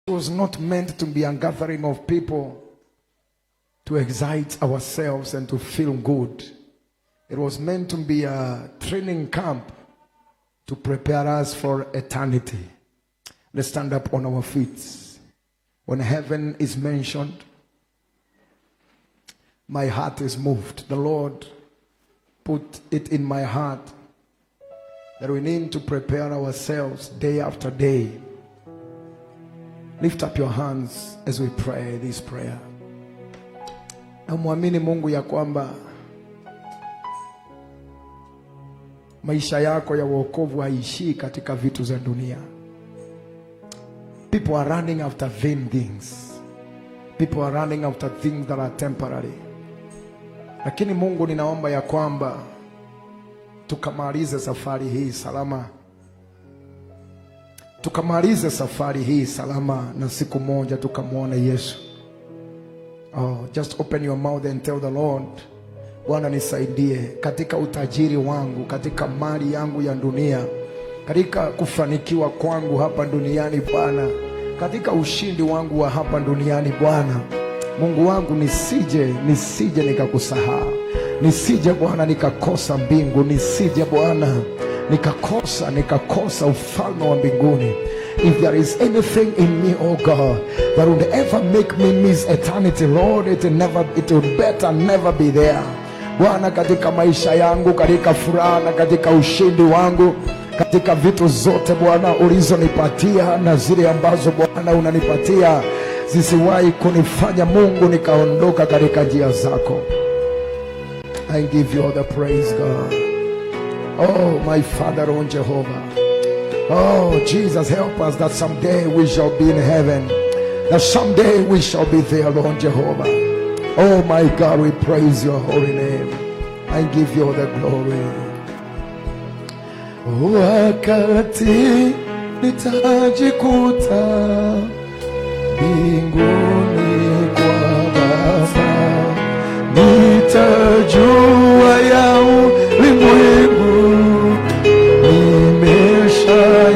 It was not meant to be a gathering of people to excite ourselves and to feel good. It was meant to be a training camp to prepare us for eternity. Let's stand up on our feet. When heaven is mentioned, my heart is moved. The Lord put it in my heart that we need to prepare ourselves day after day. Lift up your hands as we pray this prayer. Na muamini Mungu ya kwamba maisha yako ya wokovu haishii katika vitu za dunia. People are running after vain things. People are running after things that are temporary. Lakini Mungu, ninaomba ya kwamba tukamalize safari hii salama. Tukamalize safari hii salama na siku moja tukamwona Yesu. Oh, just open your mouth and tell the Lord, Bwana nisaidie katika utajiri wangu, katika mali yangu ya dunia, katika kufanikiwa kwangu hapa duniani Bwana, katika ushindi wangu wa hapa duniani Bwana. Mungu wangu, nisije nikakusahau. Nisije Bwana nikakosa mbingu, nisije Bwana nikakosa ufalme wa mbinguni. If there is anything in me, oh God, that would ever make me miss eternity, Lord, it would better never be there. Bwana, katika maisha yangu, katika furaha na katika ushindi wangu, katika vitu zote Bwana ulizonipatia na zile ambazo Bwana unanipatia, zisiwahi kunifanya Mungu nikaondoka katika njia zako. I give you all the praise, God. Oh, my Father, oh Jehovah. Oh, Jesus, help us that someday we shall be in heaven. That someday we shall be there, Lord Jehovah. Oh, my God, we praise your holy name. I give you all the glory. Wakati nitajikuta mbinguni kwa Baba, nitajua ya ulimwengu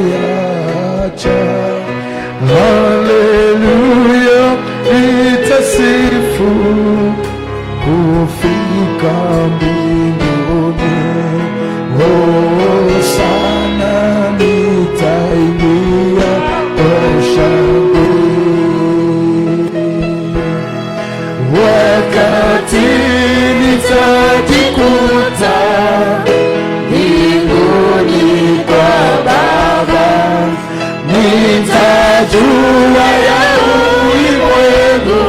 nimeshayacha. Haleluya, nitasifu kufika mbinguni. Oh, sana nitaingia kwa shangwe. Wakati nitajikuta mbinguni kwa Baba, nitajua ya ulimwengu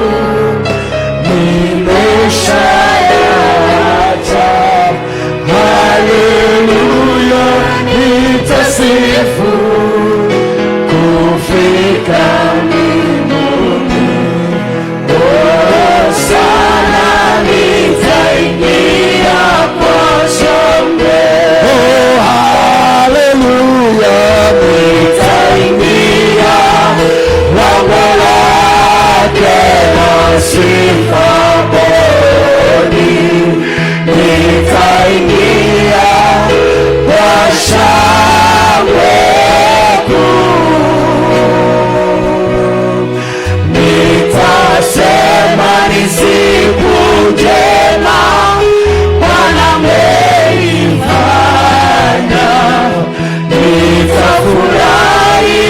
nimeshayacha. Haleluya, nitasifu kufika mbinguni. Oh, sana nitaingia kwa shangwe. Oh, haleluya, nitaingia lango lake la sifa moyoni. Nitaingia kwa shangwe kuu. Nitasema ni siku njema Bwana ameifanya. Nitafurahi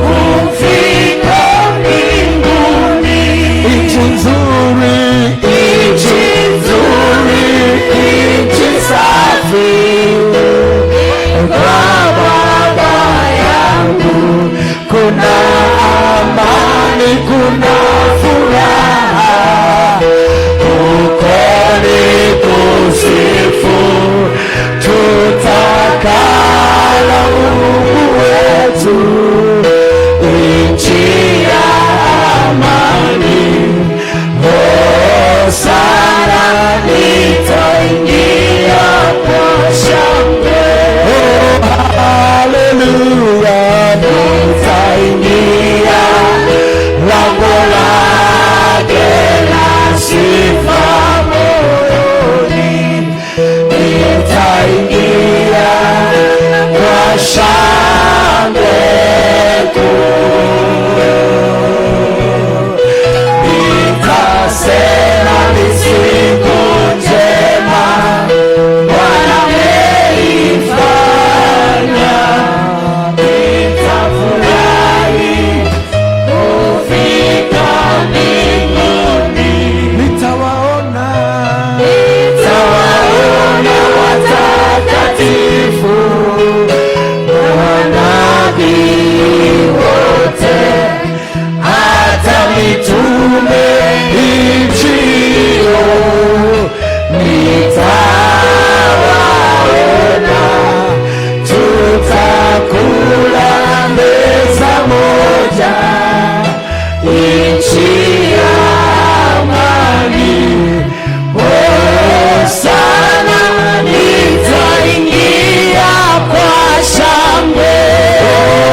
kufika mbinguni. Nchi nzuri, nchi safi kwa Baba yangu. Kuna amani, kuna furaha, huko ni kusifu tutakalo Mungu wetu. Nchi ya amani, oh, sana nitaingia kwa shangwe. Oh, haleluya, nitaingia lango lake la sifa moyoni. Nitaingia kwa shangwe. nchi ya amani. Hosana, nitaingia kwa shangwe. Oh,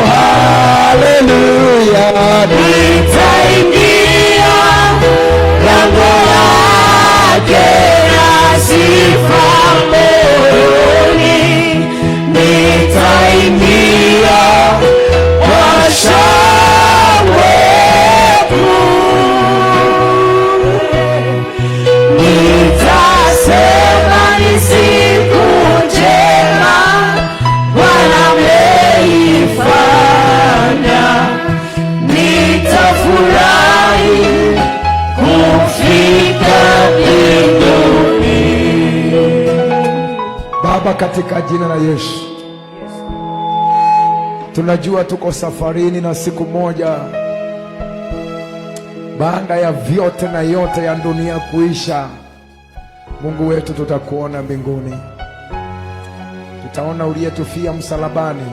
haleluya. Nitaingia lango lake na sifa moyoni. Nitaingia kwa shangwe kuu. Nitasema ni siku njema Bwana ameifanya. Nitafurahi kufika mbinguni. Baba, katika jina la Yesu, tunajua tuko safarini na siku moja baada ya vyote na yote ya dunia kuisha, Mungu wetu, tutakuona mbinguni. Tutaona uliyetufia msalabani.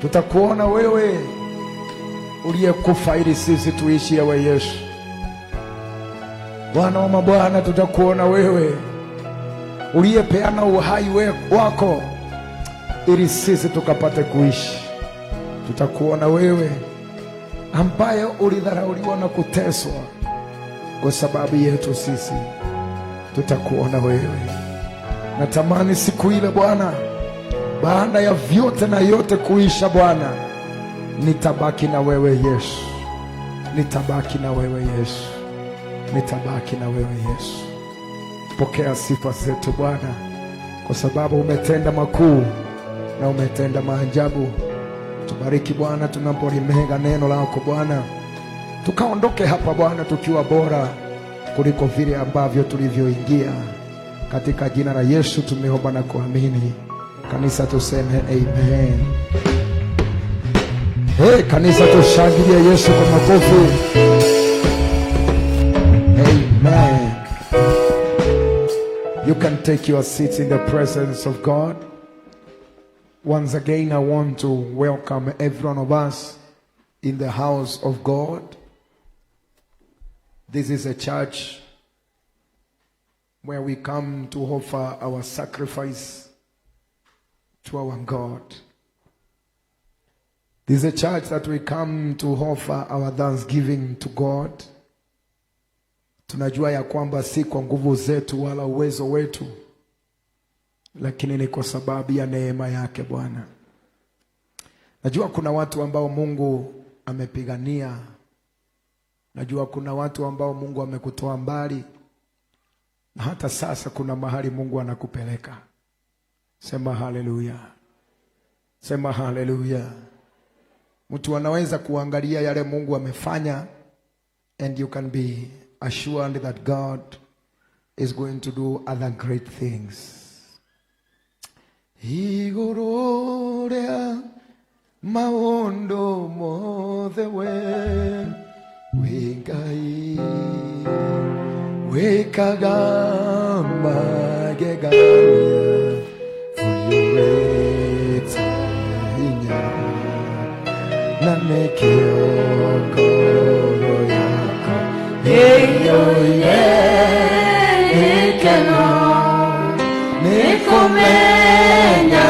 Tutakuona wewe uliyekufa ili sisi tuishi, ewe Yesu. Bwana wa mabwana, tutakuona wewe uliyepeana uhai wako ili sisi tukapate kuishi. Tutakuona wewe ambaye ulidharauliwa na kuteswa kwa sababu yetu sisi. Tutakuona wewe. Natamani siku ile Bwana, baada ya vyote na yote kuisha Bwana, nitabaki na wewe Yesu. Nitabaki na wewe Yesu. Nitabaki na wewe Yesu. Pokea sifa zetu Bwana, kwa sababu umetenda makuu na umetenda maajabu. Tubariki Bwana tunapolimega neno lako Bwana, tukaondoke hapa Bwana tukiwa bora kuliko vile ambavyo tulivyoingia. Katika jina la Yesu tumeomba na kuamini. Kanisa tuseme amen. Hey, kanisa tushangilie Yesu kwa makofi. Amen. You can take your seats in the presence of God. Once again, I want to welcome every one of us in the house of God. This is a church where we come to offer our sacrifice to our God. This is a church that we come to offer our thanksgiving to God. Tunajua ya kwamba si kwa nguvu zetu wala uwezo wetu, lakini ni kwa sababu ya neema yake Bwana. Najua kuna watu ambao Mungu amepigania. Najua kuna watu ambao Mungu amekutoa mbali, na hata sasa kuna mahali Mungu anakupeleka. Sema haleluya. Sema haleluya. Mtu anaweza kuangalia yale Mungu amefanya, and you can be assured that God is going to do other great things. Igororea maondo mothe wingai wekaga magegania fuyureta inya na nekiogoro yako eyo ye ekeno nikomenya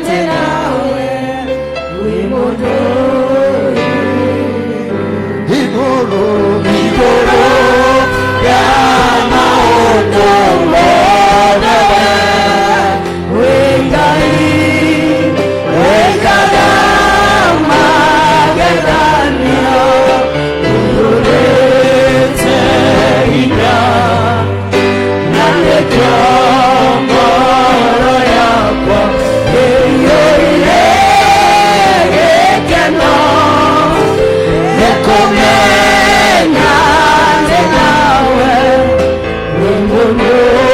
tenawe wimodori igoro ya maondo modewe wengai wekagama gedania uyurete inya nalekongoro yakwa eyoile ekeno nekomenya tenawe wimodori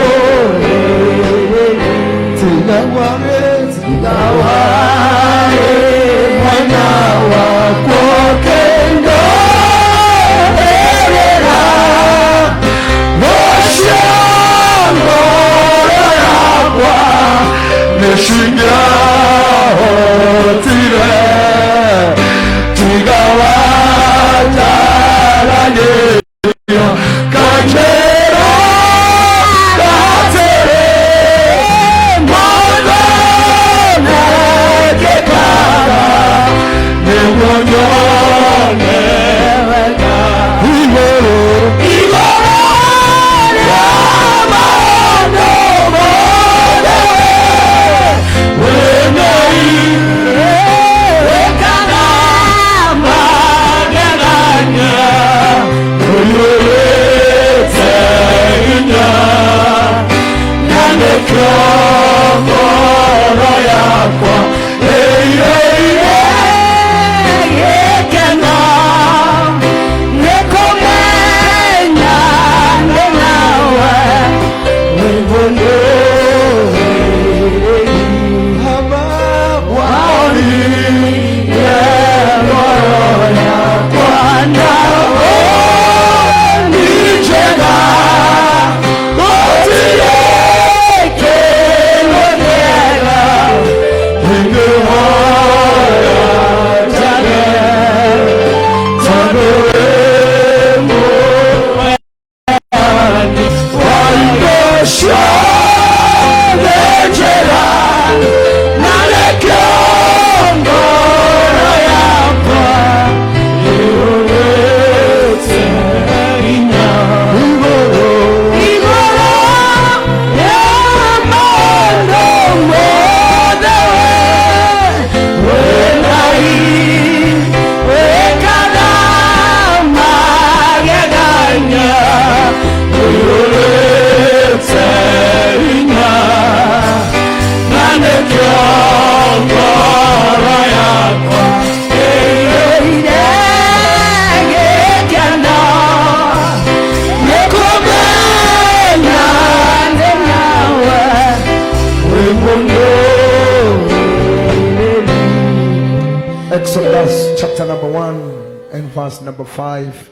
Exodus chapter number 1 and verse number 5.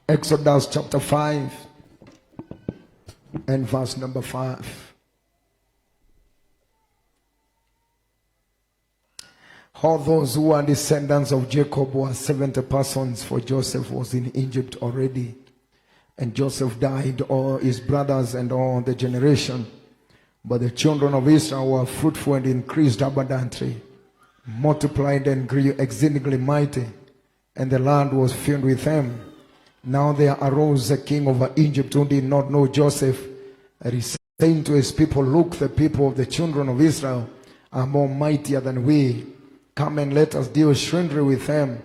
Exodus chapter 5 and verse number 5. All those who are descendants of Jacob were 70 persons, for Joseph was in Egypt already. And Joseph died, all his brothers and all the generation. But the children of Israel were fruitful and increased abundantly, multiplied and grew exceedingly mighty, and the land was filled with them. Now there arose a king over Egypt who did not know Joseph, and he saying to his people, Look, the people of the children of Israel are more mightier than we. Come and let us deal shrewdly with them,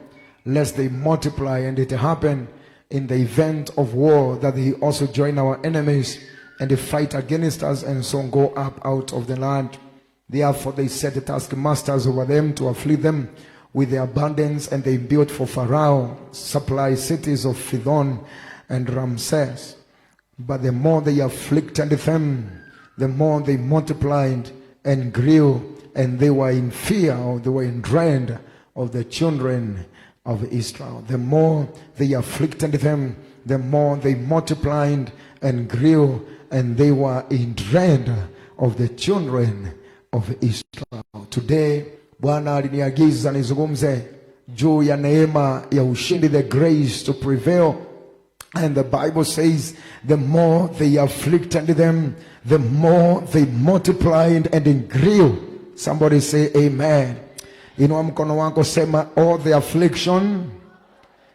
lest they multiply. And it happened in the event of war that they also join our enemies, and they fight against us, and so go up out of the land. Therefore they set taskmasters over them to afflict them with their abundance, and they built for Pharaoh supply cities of Pithom and Ramses. But the more they afflicted them, the more they multiplied and grew, and they were in fear, or they were in dread of the children of Israel. The more they afflicted them, the more they multiplied and grew, and they were in dread of the children of Israel. Today, Bwana aliniagiza nizungumze juu ya neema ya ushindi, the grace to prevail. And the Bible says, the more they afflicted them, the more they multiplied and grew. Somebody say amen. Inua mkono wako, sema all the affliction.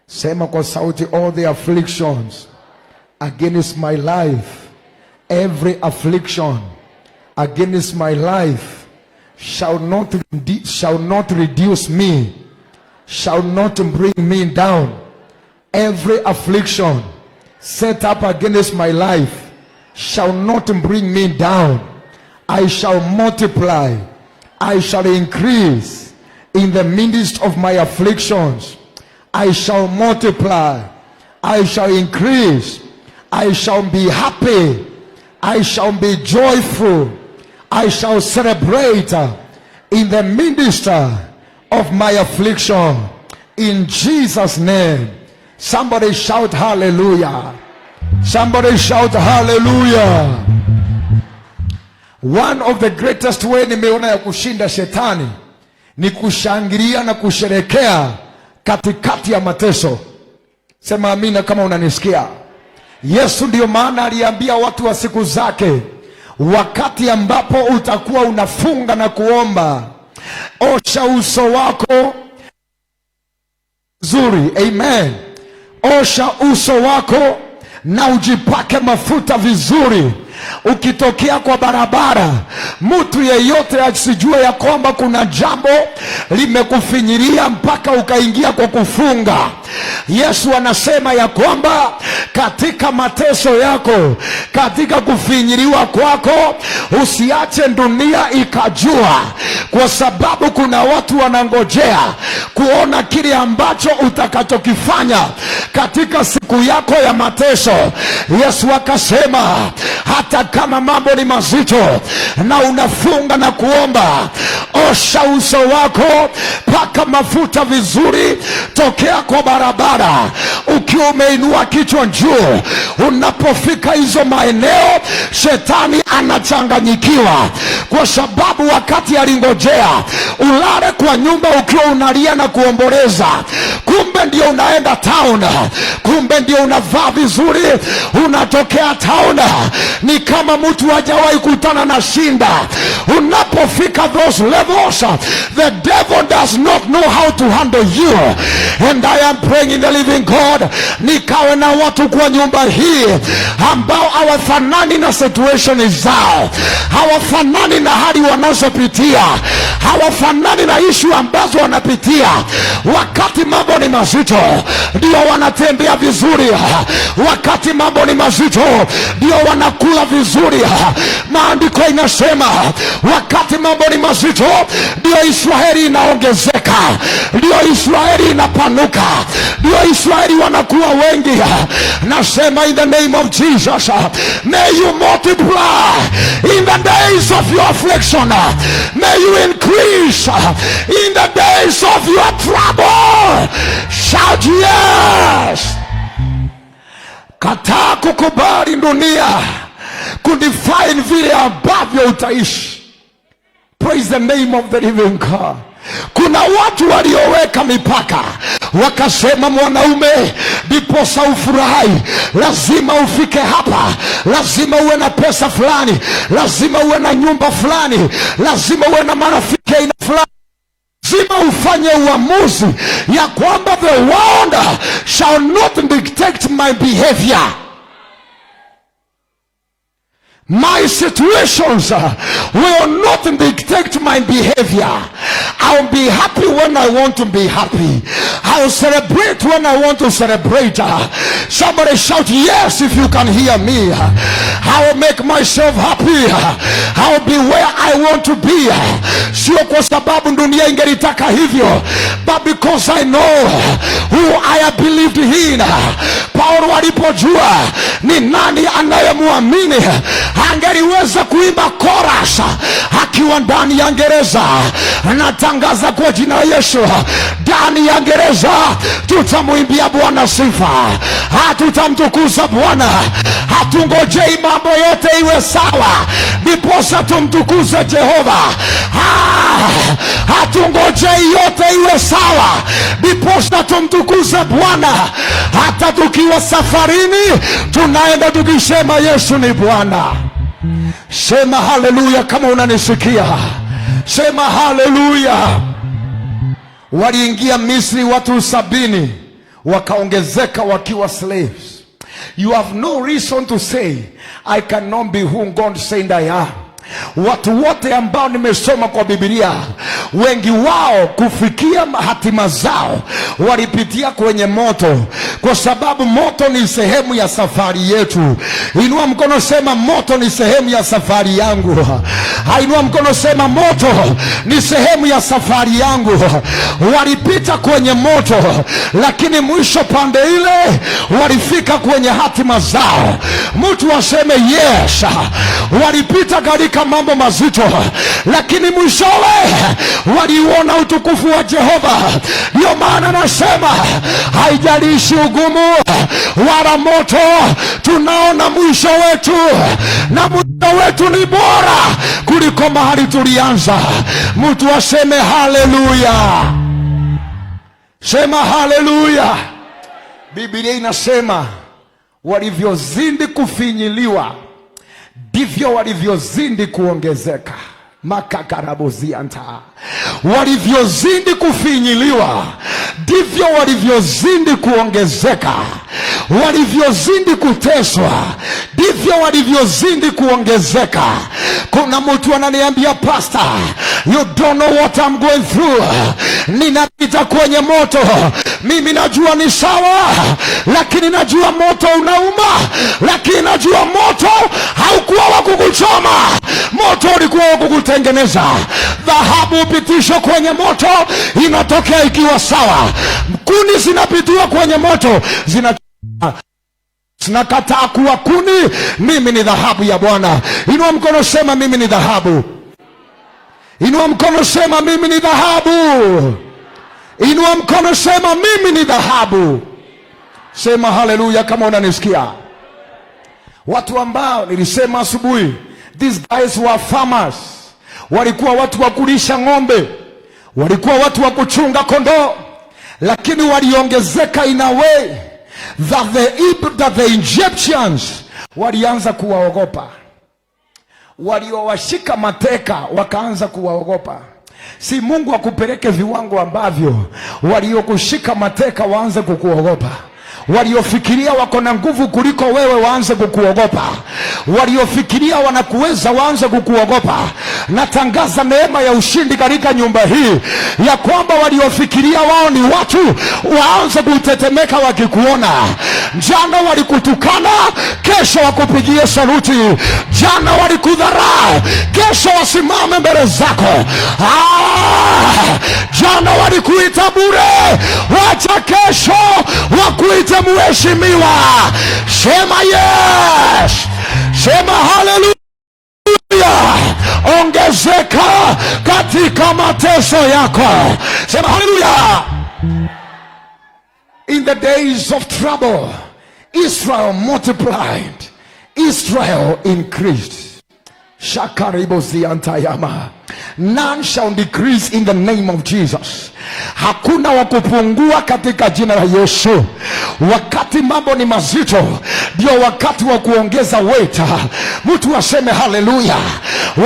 Sema kwa sauti, all the afflictions against my life, every affliction against my life shall not reduce me, shall not bring me down. Every affliction set up against my life shall not bring me down. I shall multiply, I shall increase in the midst of my afflictions. I shall multiply, I shall increase, I shall be happy, I shall be joyful, I shall celebrate in the midst of my affliction. In Jesus' name. Somebody shout hallelujah. Somebody shout hallelujah. One of the greatest way nimeona ya kushinda shetani ni kushangilia na kusherekea katikati ya mateso. Sema amina kama unanisikia. Yesu ndio maana aliambia watu wa siku zake, wakati ambapo utakuwa unafunga na kuomba, osha uso wako zuri. Amen. Osha uso wako na ujipake mafuta vizuri. Ukitokea kwa barabara, mtu yeyote asijue ya kwamba kuna jambo limekufinyiria mpaka ukaingia kwa kufunga. Yesu anasema ya kwamba katika mateso yako, katika kufinyiriwa kwako, usiache dunia ikajua, kwa sababu kuna watu wanangojea kuona kile ambacho utakachokifanya katika siku yako ya mateso. Yesu akasema hata kama mambo ni mazito na unafunga na kuomba, osha uso wako, paka mafuta vizuri, tokea kwa barabara ukiwa umeinua kichwa juu. Unapofika hizo maeneo, shetani anachanganyikiwa, kwa sababu wakati alingojea ulale kwa nyumba ukiwa unalia na kuomboleza, kumbe ndio unaenda town, kumbe ndio unavaa vizuri, unatokea town ni kama mtu hajawahi kutana na shinda. Unapofika those levels, the devil does not know how to handle you. And I am praying in the living God, nikawe na watu kwa nyumba hii ambao hawafanani na situation zao, hawafanani na hali wanazopitia, hawafanani na issue ambazo wanapitia. Wakati mambo ni mazito ndio wanatembea vizuri, wakati mambo ni mazito ndio wanakula vizuri. Maandiko inasema wakati mambo ni mazito ndio Israeli inaongezeka, ndio Israeli inapanuka, ndio Israeli wanakuwa wengi. Nasema in the name of Jesus, may you multiply in the days of your affliction, may you increase in the days of your trouble. Shout yes. Kataa kukubali dunia kudefine vile ambavyo utaishi. Praise the name of the living God. Kuna watu walioweka mipaka, wakasema mwanaume ndiposa ufurahi lazima ufike hapa, lazima uwe na pesa fulani, lazima uwe na nyumba fulani, lazima uwe na marafiki aina fulani, lazima ufanye uamuzi ya kwamba the world shall not dictate my behavior. My situations will not dictate my behavior. I'll be happy when I want to be happy. I'll celebrate when I want to celebrate. Somebody shout yes if you can hear me. I'll make myself happy. I'll be where I want to be. Sio kwa sababu dunia ingelitaka hivyo, but because I know who I have believed in. Paulo alipojua ni nani anayemwamini, angeliweza kuimba chorus akiwa ndani ya gereza. Natangaza kwa jina la Yesu, ndani ya gereza tutamuimbia Bwana sifa, hatutamtukuza Bwana. Hatungojei mambo yote iwe sawa ndiposa tumtukuze Jehova. Hatungojei yote iwe sawa ndiposa tumtukuze Bwana. Hata tukiwa safarini tunaenda tukisema Yesu ni Bwana. Sema haleluya kama unanisikia. Sema haleluya. Waliingia Misri watu 70, wakaongezeka wakiwa slaves. You have no reason to say I cannot be who God said I am. Watu wote ambao nimesoma kwa Biblia, wengi wao kufikia hatima zao walipitia kwenye moto, kwa sababu moto ni sehemu ya safari yetu. Inua mkono sema moto ni sehemu ya safari yangu. Inua mkono sema moto ni sehemu ya safari yangu. Walipita kwenye moto, lakini mwisho pande ile walifika kwenye hatima zao. Mtu aseme yes. Walipita katika mambo mazito, lakini mwishowe waliuona utukufu wa Jehova. Ndio maana nasema haijalishi ugumu wala moto, tunaona mwisho wetu, na mwisho wetu ni bora kuliko mahali tulianza. Mtu aseme haleluya. Sema haleluya. Biblia inasema walivyozidi kufinyiliwa ndivyo walivyozidi kuongezeka. Makakarabozianta, walivyozidi kufinyiliwa ndivyo walivyozidi kuongezeka. Walivyozidi kuteswa ndivyo walivyozidi kuongezeka. Kuna mtu ananiambia, pastor, you don't know what I'm going through. Ninapita kwenye moto. Mimi najua ni sawa, lakini najua moto unauma. Lakini najua moto haukuwa wa kukuchoma, moto ulikuwa wa kukutengeneza. Dhahabu upitishwa kwenye moto, inatokea ikiwa sawa. Kuni zinapitiwa kwenye moto, zinakataa kuwa kuni. Mimi ni dhahabu ya Bwana. Inua mkono, sema mimi ni dhahabu. Inua mkono, sema mimi ni dhahabu. Inua mkono, sema mimi ni dhahabu. Sema haleluya kama unanisikia. Watu ambao nilisema asubuhi, these guys were farmers. Walikuwa watu wa kulisha ng'ombe, walikuwa watu wa kuchunga kondoo, lakini waliongezeka in a way that the Egyptians walianza kuwaogopa. Waliowashika mateka wakaanza kuwaogopa. Si Mungu akupeleke viwango ambavyo waliokushika mateka waanze kukuogopa. Waliofikiria wako na nguvu kuliko wewe waanze kukuogopa. Waliofikiria wanakuweza waanze kukuogopa. Natangaza neema ya ushindi katika nyumba hii, ya kwamba waliofikiria wao ni watu waanze kutetemeka wakikuona. Jana walikutukana, kesho wakupigie saluti. Jana walikudharau, kesho wasimame mbele zako. Jana walikuita bure, wacha kesho wakuita mheshimiwa. Sema yes, sema haleluya. Ongezeka katika mateso yako. Sema haleluya. In the days of trouble, Israel multiplied, Israel increased. Shakariboziantayama. None shall decrease in the name of Jesus. Hakuna wa kupungua katika jina la Yesu. Wakati mambo ni mazito, ndio wakati wa kuongeza weight. Mtu aseme haleluya.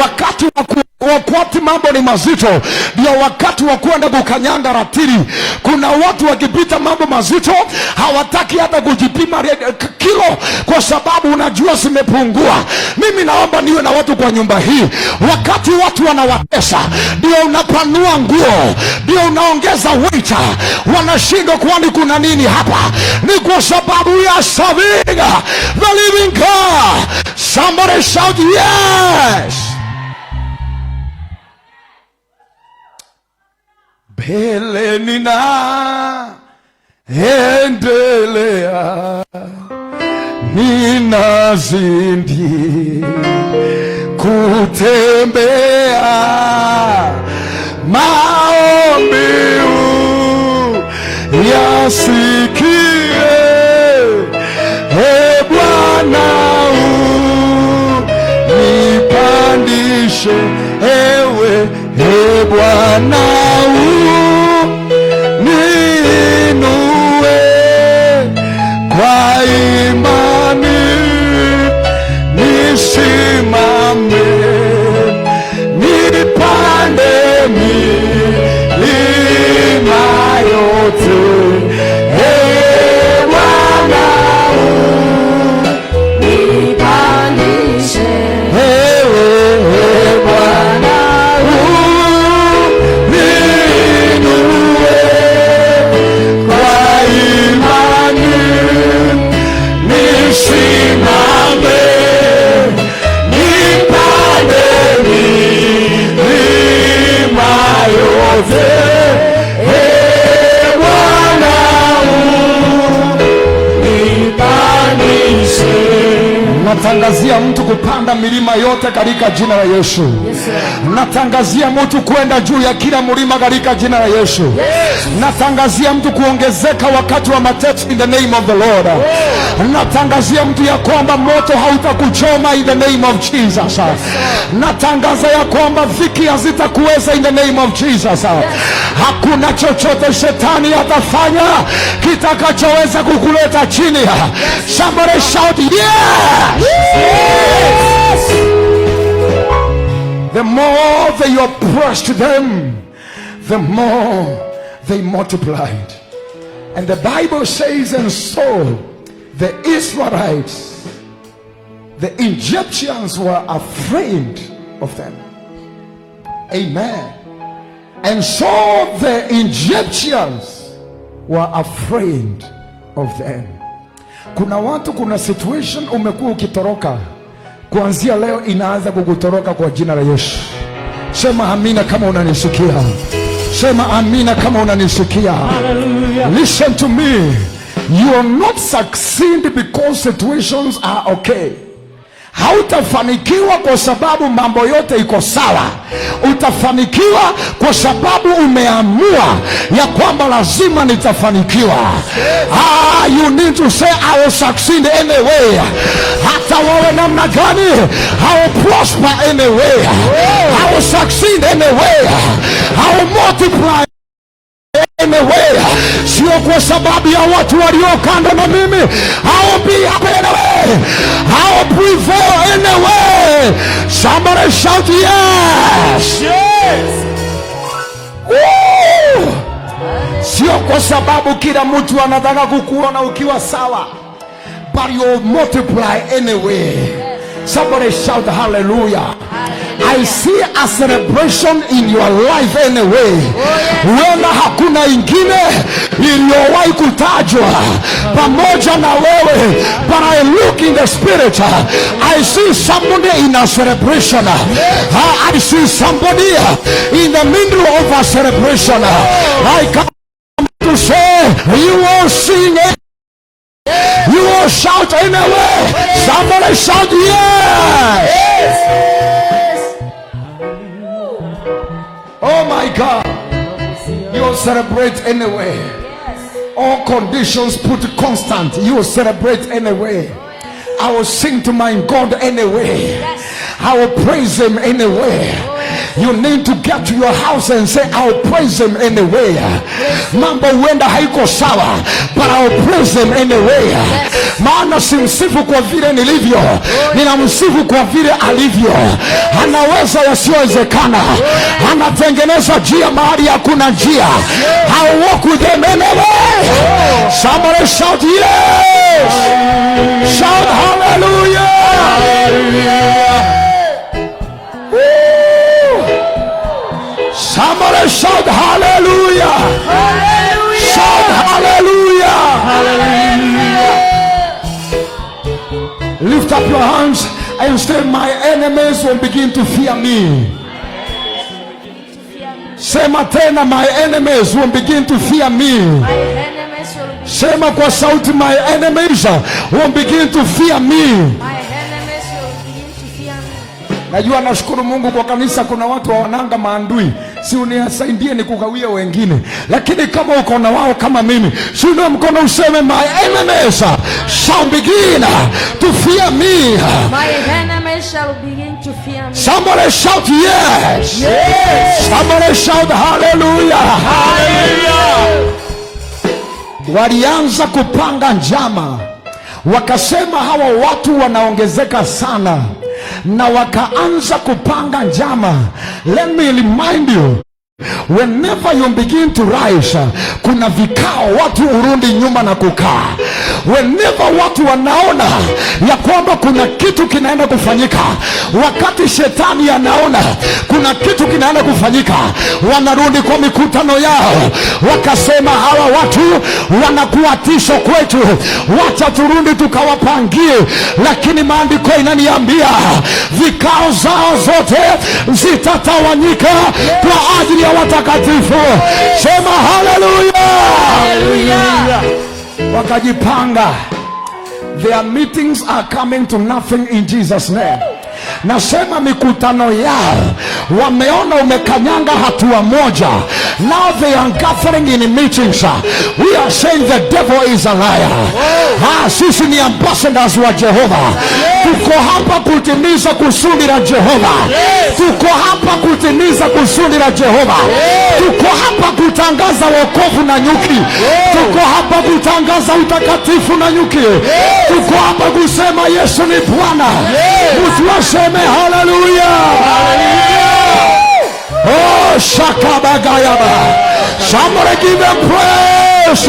Wakati mambo ni mazito, ndio wakati wa kwenda kukanyanga ratili. Kuna watu wakipita mambo mazito hawataki hata kujipima kilo, kwa sababu unajua zimepungua. Mimi naomba niwe na watu kwa nyumba hii, wakati watu wanawatesa ndio unapanua nguo, ndio unaongeza weight. Wanashindwa kwani kuna nini hapa? Ni kwa sababu ya serving the living God. Somebody shout yes. Mbele nina endelea, ninazidi kutembea, maombi yasikie. E Bwana nipandishe, ewe e Bwana niinue kwa imani, nisimame, nipande milima yote. E Bwana nipandishe, ewe Bwana niinue kwa imani, Natangazia mtu kupanda milima yote katika jina la Yesu. Natangazia mtu kwenda juu ya kila mlima katika jina la Yesu. Natangazia mtu kuongezeka wakati wa mateso in the name of the Lord. Natangazia mtu ya kwamba moto hautakuchoma in the name of Jesus. Natangaza ya kwamba dhiki hazitakuweza in the name of Jesus. Hakuna chochote shetani atafanya kitakachoweza kukuleta chini. Somebody shout yes! Yes! The more they oppressed them, the more they multiplied. And the Bible says, and so the Israelites, the Egyptians were afraid of them. Amen. And so the Egyptians were afraid of them. Kuna watu, kuna situation umekuwa ukitoroka, kuanzia leo inaanza kukutoroka kwa jina la Yesu. Sema amina kama unanisikia. Sema amina kama unanisikia. Listen to me. You will not succeed because situations are okay. Hautafanikiwa kwa sababu mambo yote iko sawa. Utafanikiwa kwa sababu umeamua ya kwamba lazima nitafanikiwa. You need to say I will succeed anyway. Hata wawe namna gani, I will prosper anyway. I will succeed anyway. I will multiply anyway. Sio kwa sababu ya watu walio kando na mimi. I will be happy anyway. I will prevail anyway. Somebody shout yes. Yes. Woo! Sio kwa sababu kila mtu anataka kukuona ukiwa sawa, but you multiply anyway. Somebody shout hallelujah. I see a celebration in your life anyway. Wala hakuna ingine iliyowahi kutajwa pamoja na wewe, but I look in the spirit. I see somebody in a celebration. I see somebody in the middle of a celebration. I come to say, you will sing it. You will shout anyway. Somebody shout yes. Oh my God. You will celebrate anyway. All conditions put constant. You will celebrate anyway. I will sing to my God anyway. I will praise him anyway. You need to get to your house and say, I will praise him anyway. Mambo huenda haiko sawa, but I will praise him anyway. Maana simsifu kwa vile nilivyo, ninamsifu kwa vile alivyo. Anaweza yasiyowezekana, anatengeneza njia mahali hakuna njia. I will walk with him anyway. Somebody shout yes. Shout hallelujah. Somebody shout hallelujah. Hallelujah. Shout hallelujah. Hallelujah. Lift up your hands and say, my enemies will begin to fear me. Sema tena, my enemies will begin to fear me. Sema kwa sauti, my enemies will begin to fear me. Najua nashukuru Mungu kwa kanisa kuna watu wananga maandui. Si unisaidie nikugawie wengine. Lakini kama uko na wao kama mimi, si unao mkono useme, my enemies shall begin to fear me. My enemies shall begin to fear me. Somebody shout yes. Yes. Somebody shout hallelujah. Hallelujah. Walianza kupanga njama. Wakasema hawa watu wanaongezeka sana, na wakaanza kupanga njama. Let me remind you, whenever you begin to rise, kuna vikao watu urundi nyuma na kukaa. Whenever watu wanaona ya kwamba kuna kitu kinaenda kufanyika, wakati shetani anaona kuna kitu kinaenda kufanyika, wanarudi kwa mikutano yao. Wakasema hawa watu wanakuwa tisho kwetu, wacha turudi tukawapangie. Lakini maandiko inaniambia vikao zao zote zitatawanyika kwa ajili ya watakatifu. Sema haleluya. Haleluya. Wakajipanga Their meetings are coming to nothing in Jesus name. Nasema mikutano yao wameona umekanyanga hatua moja. Now they are gathering in meetings. We are saying the devil is a liar. Sisi ni ambassadors wa Jehova. Tuko hapa kutimiza kusudi la Jehova. Tuko hapa kutimiza kusudi la Jehova. Tuko hapa kutangaza wokovu na nyuki. Tuko hapa kutangaza utakatifu na nyuki. Tuko hapa kusema Yesu ni Bwana. Seme hallelujah. Oh, shakabagayaba. Somebody give them praise.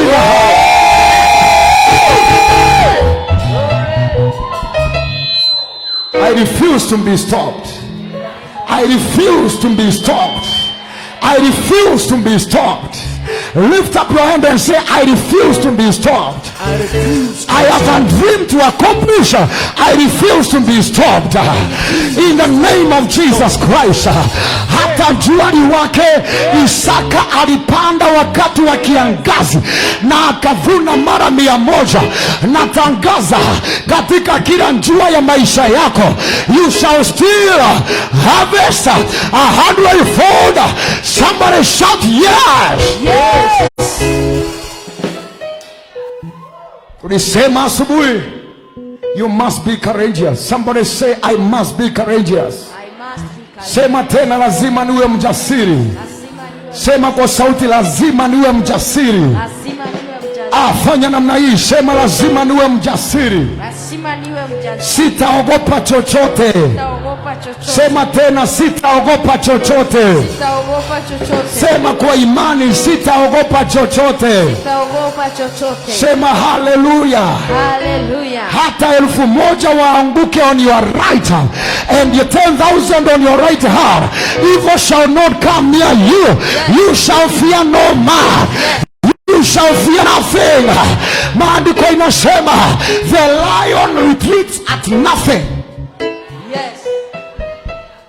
I refuse to be stopped. I refuse to be stopped. I refuse to be stopped. Lift up your hand and say, I refuse to be stopped. I have a dream to accomplish. I refuse to be stopped. In the name of Jesus Christ. Hata juani wake Isaka alipanda wakati wa kiangazi na akavuna mara 100. Natangaza katika kila njua ya maisha yako, you shall still harvest 100-fold. Somebody shout yes. Yes. Tulisema asubuhi, you must be courageous. Somebody say, I must be courageous. Sema tena, lazima niwe mjasiri. Sema kwa sauti, lazima niwe mjasiri. Fanya namna hii, sema lazima niwe mjasiri. Sitaogopa chochote. Sema tena, sitaogopa chochote. Sema kwa imani, sitaogopa chochote. Sema hallelujah. Hata 1,000 waanguke on your right hand and 10,000 on your right hand, evil shall not come near you. You shall fear no man. You shall fear nothing. Maandiko inasema the lion retreats at nothing. Yes.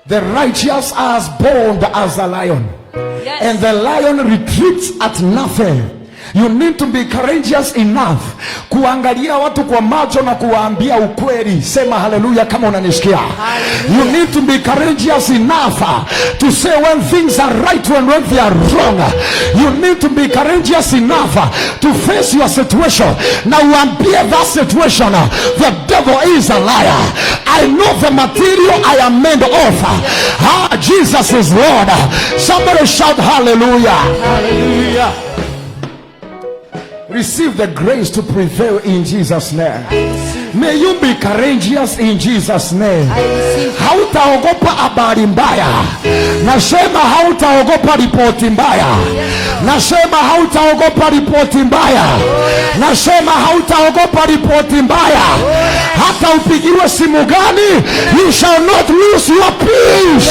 The righteous are as bold as a lion. Yes. And the lion retreats at nothing. You need to be courageous enough kuangalia watu kwa macho na kuwaambia ukweli. Sema hallelujah kama unanisikia. You need to be courageous enough to say when things are right and when they are wrong. You need to be courageous enough to face your situation. Now uambie that situation, the devil is a liar. I know the material I am made of. Jesus is Lord. Somebody shout hallelujah. Hallelujah. Receive the grace to prevail in Jesus' name. May you be courageous in Jesus' name. Hautaogopa habari mbaya. Nasema hautaogopa ripoti mbaya. Nasema hautaogopa ripoti mbaya. Nasema hautaogopa ripoti mbaya. Hata upigiwe simu gani, you shall not lose your peace.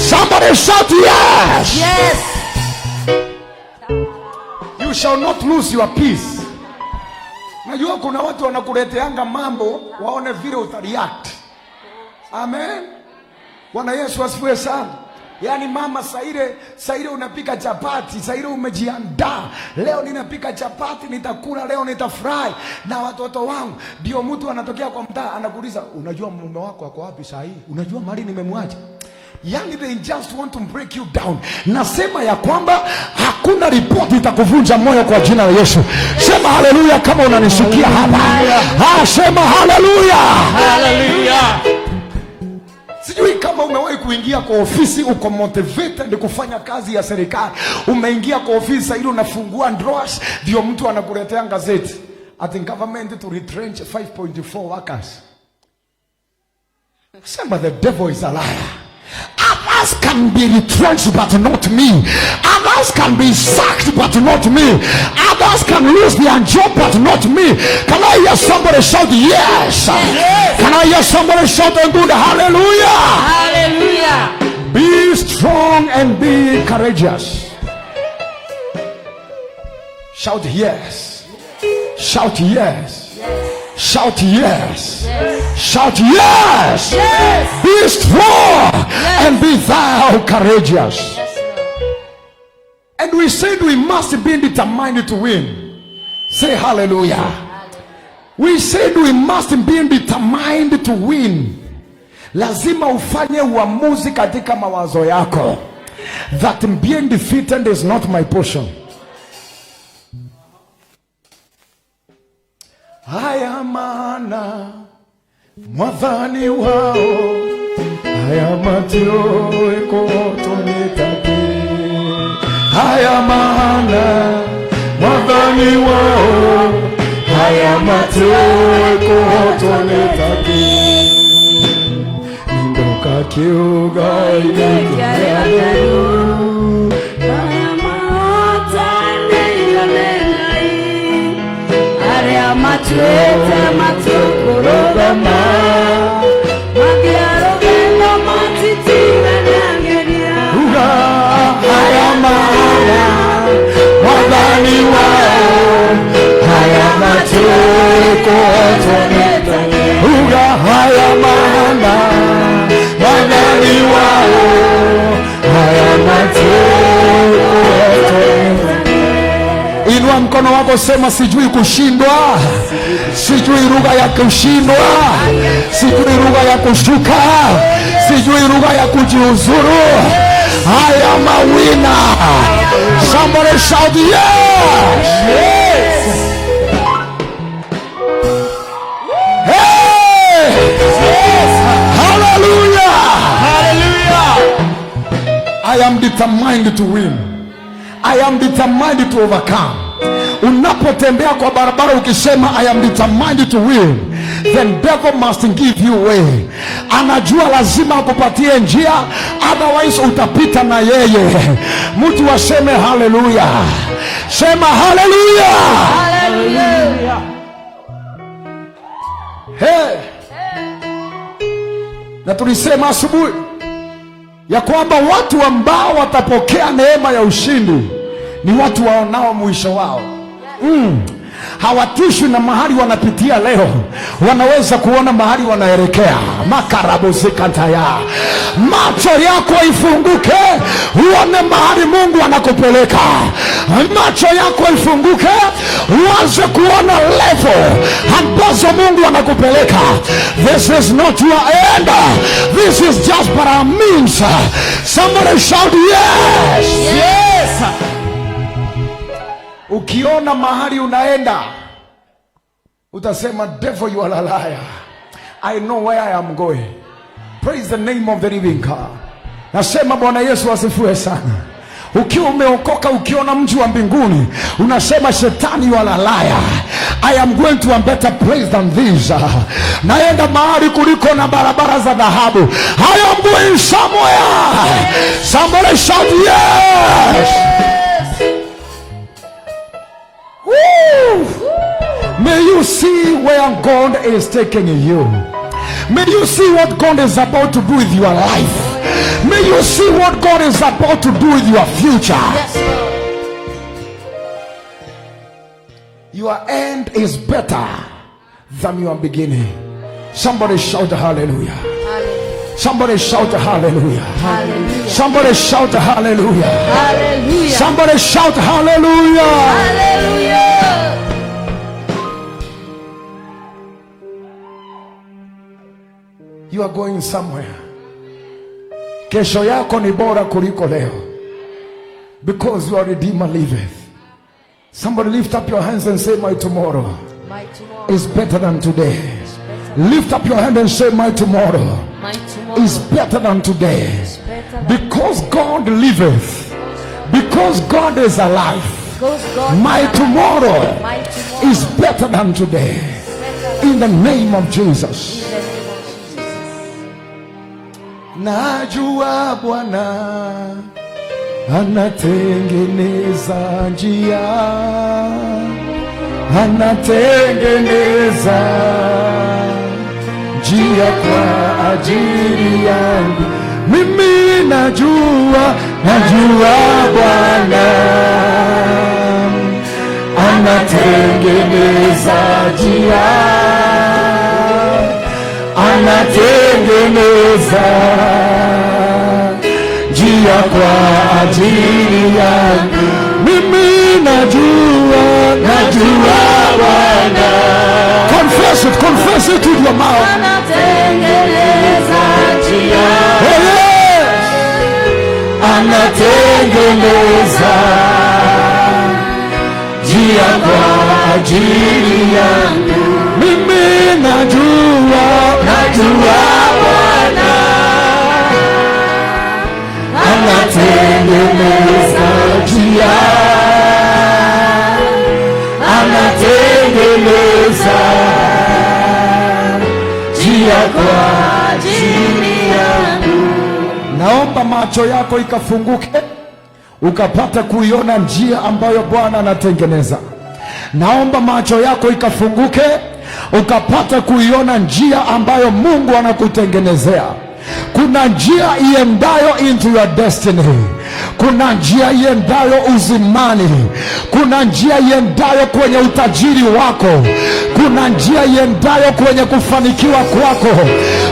Somebody shout yes. Yes. You shall not lose your peace. Najua kuna watu wanakuleteanga mambo waone vile utareact. Amen. Bwana Yesu asifiwe sana. Yani mama, saire unapika chapati, saire umejiandaa. Leo ninapika chapati, nitakula leo, nitafurahi na watoto wangu. Ndio mtu anatokea kwa mtaa anakuuliza, unajua mume wako ako wapi saa hii? Unajua mali nimemwacha? Yani they just want to break you down. Nasema ya kwamba hakuna ripoti itakuvunja moyo kwa jina la Yesu. Sema haleluya kama unanisikia hapa. Sema haleluya. Haleluya. Sijui kama umewahi kuingia kwa ofisi uko motivated kufanya kazi ya serikali. Umeingia kwa ofisi ili unafungua drawers, ndio mtu anakuletea gazeti. I think government to retrench 5.4 workers. Sema the devil is a liar. Others can be retrenched but not me. Others can be sacked but not me. Others can lose their job but not me. Can I hear somebody shout yes? Yes. Can I hear somebody shout a good hallelujah? Hallelujah. Be strong and be courageous. Shout yes. Shout yes. Shout yes. Yes. Shout yes. Yes. Be strong, yes, and be thou courageous. Yes, and we said we must be determined to win. Say hallelujah. We said we must be determined to win. Lazima ufanye uamuzi katika mawazo yako that being defeated is not my portion. Haya maana mwathani wao haya matio ekotonetake. Haya maana mwathani wao haya matio ekotonetake. Nindoka kiuga inekiayo haya matani yolengai haya matwete matukurogama magiaro geno matitira nyangeria. Haya maana mwathani wao haya matio ekotonetake. Haya maana mwathani wao haya matio ekotonetake. Inua mkono wako, sema sijui kushindwa, sijui lugha ya kushindwa, sijui lugha ya kushuka, sijui lugha ya kujiuzuru. I am a winner. Somebody shout yes. Yes. Hey. Yes. Hallelujah. Hallelujah. I am determined to win. I am determined to overcome. Unapotembea kwa barabara ukisema I am determined to win, then devil must give you way. Anajua lazima akupatie njia, otherwise utapita na yeye. Mtu aseme haleluya. Sema haleluya. Haleluya. Hey. Na tulisema asubuhi ya kwamba watu ambao watapokea neema ya ushindi ni watu waonao mwisho wao. Hawatishwi na mahali wanapitia leo, wanaweza kuona mahali wanaelekea. Makarabuzikantaya, macho yako ifunguke uone mahali Mungu anakupeleka. Macho yako ifunguke uanze kuona level ambazo Mungu anakupeleka. This is not your end, this is just but a means. Somebody shout yes. Yes. Ukiona mahali unaenda utasema devil you are a liar. I know where I am going. Praise the name of the living God. Nasema Bwana Yesu asifiwe sana. Ukiwa umeokoka ukiona mji wa mbinguni unasema shetani you are a liar. I am going to a better place than this. Naenda mahali kuliko na barabara za dhahabu. I am going somewhere. Somebody shout yes. Woo. May you see where God is taking you. May you see what God is about to do with your life. May you see what God is about to do with your future. Yes, your end is better than your beginning. Somebody shout hallelujah. Hallelujah. Somebody shout hallelujah. Hallelujah. Somebody shout hallelujah. Hallelujah. Somebody shout hallelujah. Hallelujah. You are going somewhere. Kesho yako ni bora kuliko leo, because your Redeemer liveth. Somebody lift up your hands and say, my tomorrow is better than today. Lift up your hand and say, my tomorrow is better than today. Because God liveth, because God is alive, my tomorrow is better than today. In the name of Jesus. Najua Bwana anatengeneza njia, anatengeneza njia kwa ajili yangu. Mimi najua Bwana anatengeneza njia, anatengeneza njia kwa ajili yangu. Mimi najua Bwana. Confess it with your mouth. Anatengeneza njia. Oh yes. Anatengeneza njia kwa ajili yangu. Mimi najua Bwana anatengeneza njia. Anatengeneza njia kwa ajili yangu. Naomba macho yako ikafunguke ukapata kuiona njia ambayo Bwana anatengeneza. Naomba macho yako ikafunguke ukapata kuiona njia ambayo Mungu anakutengenezea. Kuna njia iendayo into your destiny. Kuna njia iendayo uzimani. Kuna njia iendayo kwenye utajiri wako. Kuna njia iendayo kwenye kufanikiwa kwako.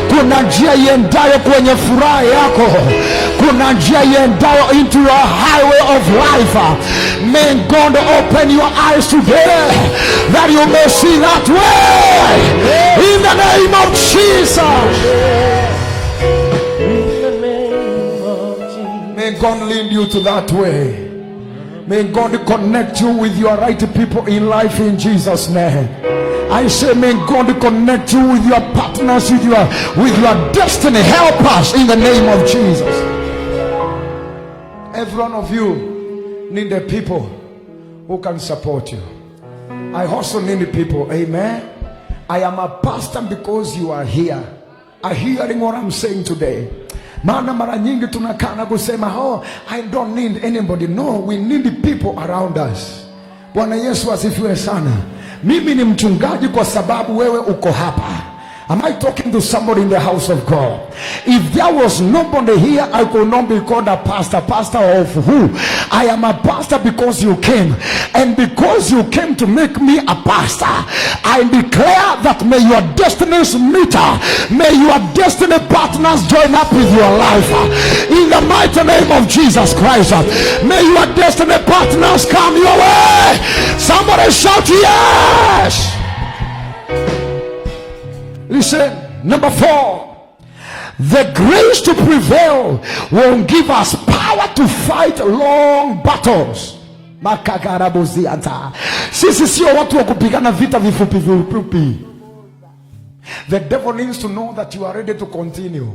Kuna njia iendayo kwenye furaha yako. Kuna njia iendayo into your highway of life. May God open your eyes today that you may see that way. In the name of Jesus. May God lead you to that way. May God connect you with your right people in life in Jesus' name. I say may God connect you with your partners, with your destiny. Help us in the name of Jesus. Every one of you need the people who can support you. I also need the people. Amen. I am a pastor because you are here. Are you hearing what I'm saying today? Maana mara nyingi tunakaa na kusema, oh, I don't need anybody. No, we need the people around us. Bwana Yesu asifiwe sana. Mimi ni mchungaji kwa sababu wewe uko hapa. Am I talking to somebody in the house of God? If there was nobody here, I could not be called a pastor. Pastor of who? I am a pastor because you came. And because you came to make me a pastor, I declare that may your destinies meet. May your destiny partners join up with your life. In the mighty name of Jesus Christ. May your destiny partners come your way. Somebody shout yes. Listen, number 4. The grace to prevail will give us power to fight long battles. Sisi sio watu wa kupigana vita vifupi vifupi. The devil needs to know that you are ready to continue.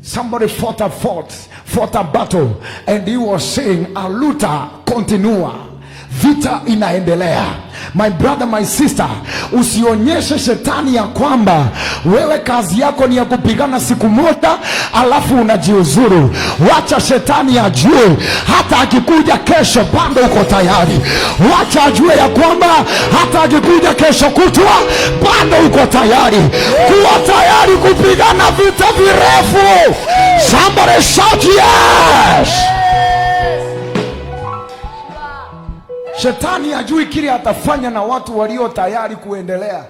Somebody fought a battle and he was saying, aluta continua. Vita inaendelea. My brother, my sister, usionyeshe shetani ya kwamba wewe kazi yako ni ya kupigana siku moja alafu unajiuzuru. Wacha shetani ajue hata akikuja kesho bado uko tayari. Wacha ajue ya kwamba hata akikuja kesho kutwa bado uko tayari. Kuwa tayari kupigana vita virefu. Somebody shout yes. Shetani hajui kile atafanya na watu walio tayari kuendelea.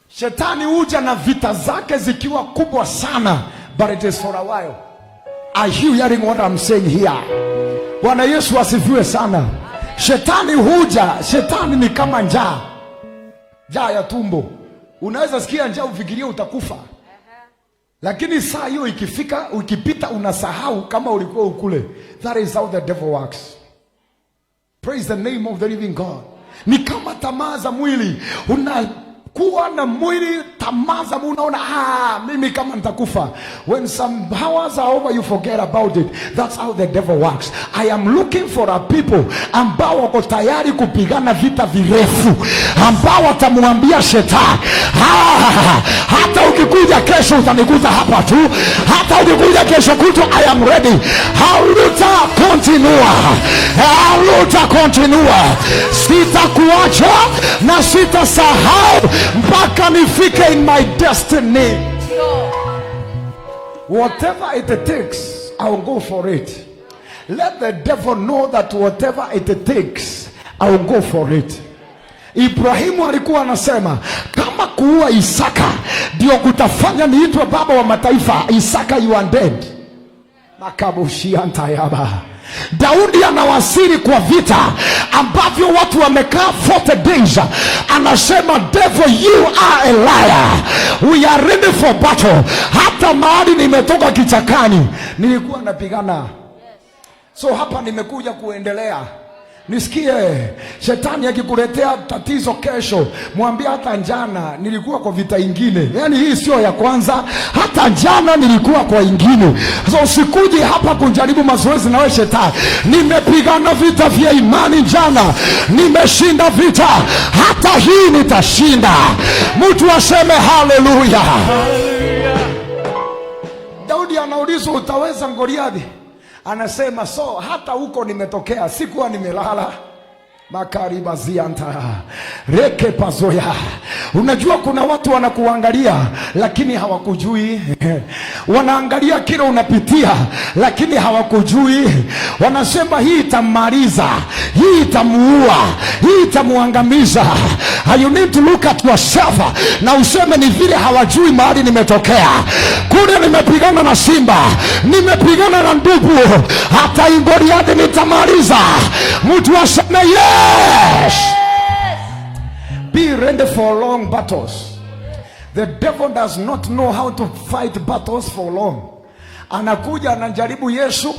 Shetani huja na vita zake zikiwa kubwa sana, but it is for a while. Are you hearing what I'm saying here? Bwana Yesu asifiwe sana. Shetani huja, shetani ni kama njaa. Njaa ya tumbo. Unaweza sikia njaa ufikirie utakufa. Lakini saa hiyo ikifika, ukipita unasahau kama ulikuwa ukule. That is how the devil works. Praise the name of the living God. Ni kama tamaa za mwili. Unakuwa na mwili, tamaa za mwili, unaona mimi kama nitakufa. When some hours are over you forget about it. That's how the devil works. I am looking for a people ambao wako tayari kupigana vita virefu, ambao watamwambia shetani, hata ukikuja kesho utanikuta hapa tu, hata ukikuja kesho kutu, I am ready. Haluta continua. Sitakuacha na sitasahau mpaka nifike in my destiny. Whatever it takes, I'll go for it. Let the devil know that whatever it takes, I'll go for it. Ibrahimu alikuwa anasema kama kuua Isaka ndio kutafanya niitwe baba wa mataifa, Isaka you are dead. Makabushiantayaba. Daudi anawasili kwa vita ambavyo watu wamekaa 40 days. Anasema, devil you are a liar, we are ready for battle. Hata mahali nimetoka kichakani nilikuwa napigana. So hapa nimekuja kuendelea. Nisikie, shetani akikuletea tatizo kesho, mwambie hata jana nilikuwa kwa vita ingine. Yaani hii sio ya kwanza, hata jana nilikuwa kwa ingine. So usikuje hapa kujaribu mazoezi na wewe shetani. Nimepigana vita vya imani jana, nimeshinda vita, hata hii nitashinda. Mtu aseme haleluya. Daudi anaulizwa, utaweza Goliathi? Anasema, so hata huko nimetokea, sikuwa nimelala. Makaribazianta reke pazoya. Unajua kuna watu wanakuangalia lakini hawakujui. Wanaangalia kile unapitia lakini hawakujui. Wanasema hii itamaliza, hii itamuua, hii itamuangamiza. You need to look at yourself na useme, ni vile hawajui mahali nimetokea. Kule nimepigana na simba, nimepigana na ndugu, hata Goliathi nitamaliza. Mtu aseme yes. Be ready for long battles. The devil does not know how to fight battles for long. Anakuja anajaribu Yesu.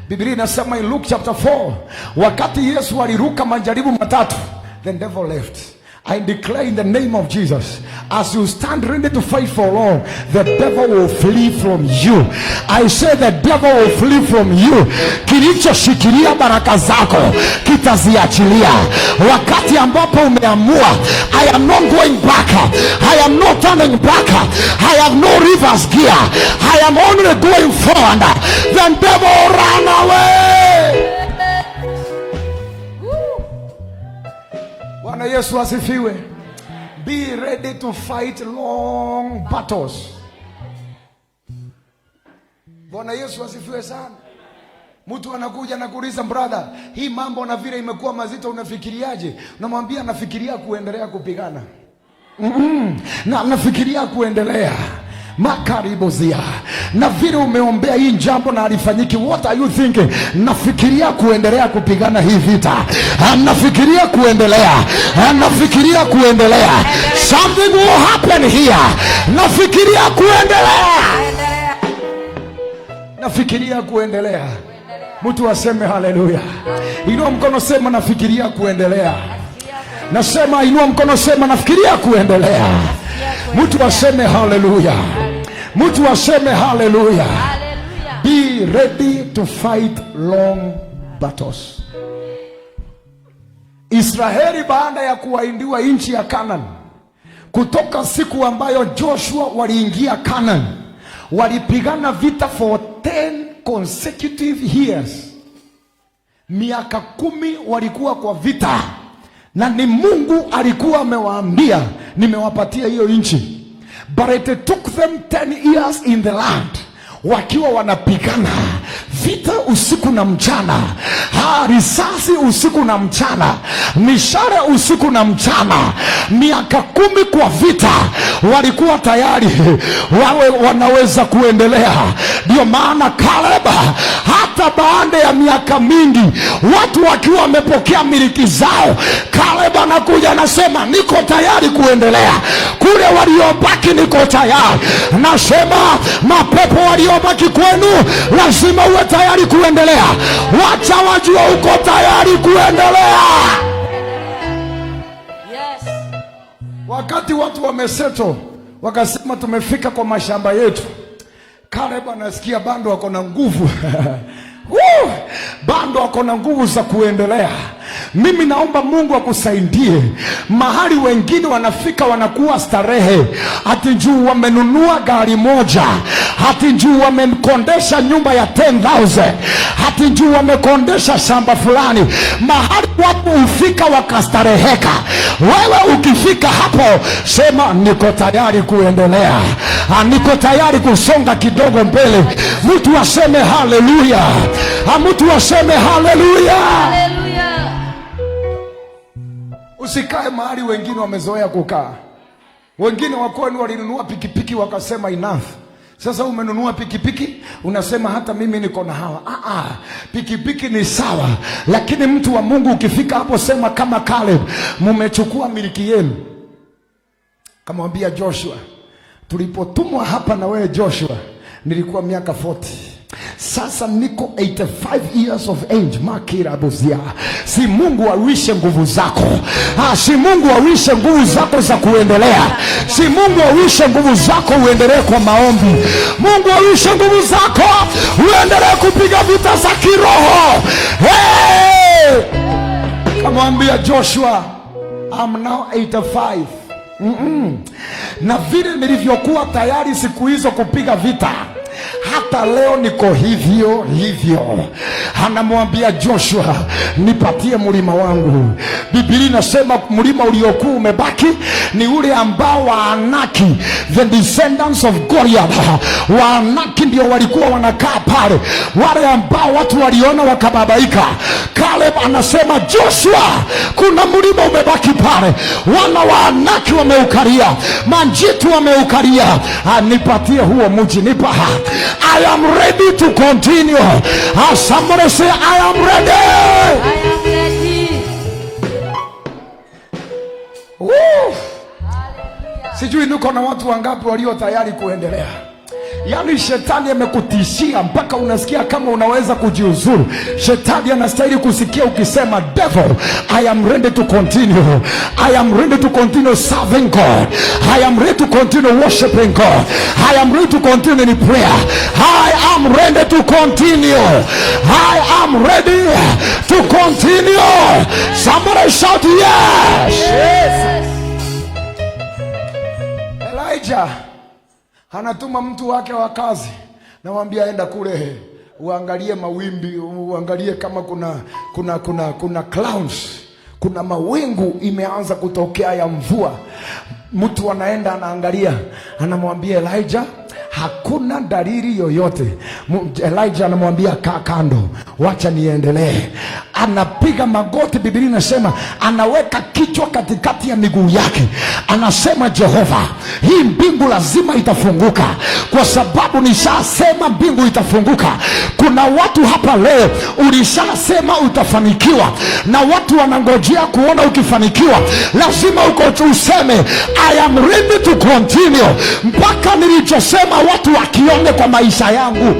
Biblia inasema in Luke chapter 4, wakati Yesu aliruka majaribu matatu, the devil left. I declare in the name of Jesus, as you stand ready to fight for long, the devil will flee from you. I say the devil will flee from you. Kilichoshikilia baraka zako kitaziachilia. Wakati ambapo umeamua, I am not going back, I am not turning back, I have no reverse gear, I am only going forward, the devil will run away. Bwana Yesu asifiwe. Be ready to fight long battles. Bwana Yesu asifiwe sana. Mtu anakuja na kuuliza, brother, hii mambo na vile imekuwa mazito unafikiriaje? Unamwambia nafikiria kuendelea kupigana. Na nafikiria kuendelea. Makaribozia. Na vile umeombea hii jambo na alifanyiki, what are you thinking? Nafikiria kuendelea kupigana hii vita. Nafikiria kuendelea. Nafikiria kuendelea. Something will happen here. Nafikiria kuendelea. Nafikiria kuendelea. Mtu aseme haleluya. Inua mkono, sema nafikiria kuendelea. Nasema inua mkono, sema nafikiria kuendelea. Mtu aseme haleluya. Mtu aseme haleluya. Be ready to fight long battles. Israeli baada ya kuwaindiwa nchi ya Canaan, kutoka siku ambayo Joshua waliingia Canaan, walipigana vita for 10 consecutive years. Miaka 10 walikuwa kwa vita, na ni Mungu alikuwa amewaambia nimewapatia hiyo nchi. But it took them 10 years in the land, wakiwa wanapigana vita usiku na mchana, risasi usiku na mchana, mishale usiku na mchana. Miaka 10 kwa vita, walikuwa tayari wawe wanaweza kuendelea. Ndio maana Caleb, hata baada ya miaka mingi, watu wakiwa wamepokea miliki zao, Caleb anakuja anasema niko tayari kuendelea. Kule waliobaki niko tayari. Nasema mapepo waliobaki kwenu lazima uwe tayari kuendelea. Wacha wajua uko tayari kuendelea. Yes. Wakati watu wameseto, wakasema tumefika kwa mashamba yetu, Caleb anasikia bando wako na nguvu. Bando wako na nguvu za kuendelea. Mimi naomba Mungu akusaidie. Mahali wengine wanafika wanakuwa starehe, hati juu wamenunua gari moja, hati juu wamekondesha nyumba ya 10,000, hati juu wamekondesha shamba fulani. Mahali watu ufika wakastareheka. Wewe ukifika hapo, sema niko tayari kuendelea, niko tayari kusonga kidogo mbele. Mtu aseme haleluya. Mtu aseme haleluya. Usikae mahali wengine wamezoea kukaa. Wengine wakwani walinunua pikipiki wakasema enough, Sasa umenunua pikipiki, unasema hata mimi niko na hawa. Pikipiki ni sawa, lakini mtu wa Mungu ukifika hapo sema kama Caleb, mumechukua miliki yenu. Kamwambia Joshua, tulipotumwa hapa na wewe Joshua, nilikuwa miaka 40. Sasa niko 85 years of age. Makira buzia. Si Mungu awishe nguvu zako. Si Mungu awishe nguvu zako za kuendelea. Si Mungu awishe nguvu zako uendelee kwa maombi. Mungu awishe nguvu zako uendelee kupiga vita za kiroho. Hey! Kamwambia Joshua, I'm now 85. Na vile nilivyokuwa tayari siku hizo kupiga vita, hata leo niko hivyo hivyo. Anamwambia Joshua, nipatie mlima wangu. Biblia inasema mlima uliokuwa umebaki ni ule ambao Waanaki, the descendants of Goliath. Waanaki ndio walikuwa wanakaa pale, wale ambao watu waliona wakababaika. Caleb anasema, Joshua, kuna mlima umebaki pale, wana Waanaki wameukaria, manjitu wameukaria. Nipatie huo mji, nipa. I am ready to continue. Somebody say, I am ready. I am ready. Sijui niko na watu wangapi walio tayari kuendelea. Yaani shetani amekutishia mpaka unasikia kama unaweza kujiuzuru. Shetani anastahili kusikia ukisema, devil, I am ready to continue. I am ready to continue serving God. I am ready to continue worshiping God. I am ready to continue in prayer. I am ready to continue. I am ready to continue. Somebody shout yes. Yes. Elijah anatuma mtu wake wa kazi, namwambia enda kule uangalie mawimbi, uangalie kama kuna clouds, kuna mawingu imeanza kutokea ya mvua. Mtu anaenda anaangalia, anamwambia Elijah, hakuna dalili yoyote. Elijah anamwambia kaa kando, wacha niendelee. Anapiga magoti, Biblia inasema anaweka kichwa katikati ya miguu yake, anasema, Jehova, hii mbingu lazima itafunguka, kwa sababu nishasema mbingu itafunguka. Kuna watu hapa leo ulishasema utafanikiwa, na watu wanangojea kuona ukifanikiwa. Lazima uko useme I am ready to continue, mpaka nilichosema watu wakione kwa maisha yangu.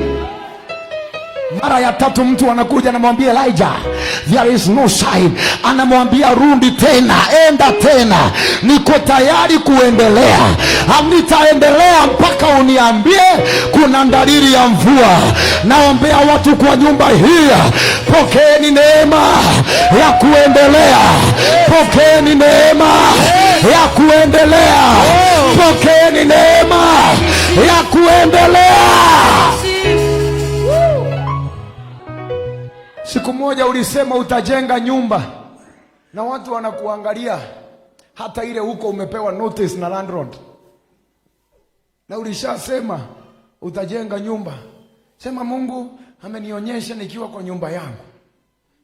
Mara ya tatu mtu anakuja anamwambia Elijah, there is no sign. Anamwambia rudi tena, enda tena, niko tayari kuendelea. Nitaendelea mpaka uniambie kuna dalili ya mvua. Naombea watu kwa nyumba hii, pokeeni neema ya kuendelea. Pokeeni neema ya kuendelea. Pokeeni neema ya kuendelea. Siku moja ulisema utajenga nyumba na watu wanakuangalia, hata ile huko umepewa notice na landlord, na ulishasema utajenga nyumba. Sema, Mungu amenionyesha nikiwa kwa nyumba yangu.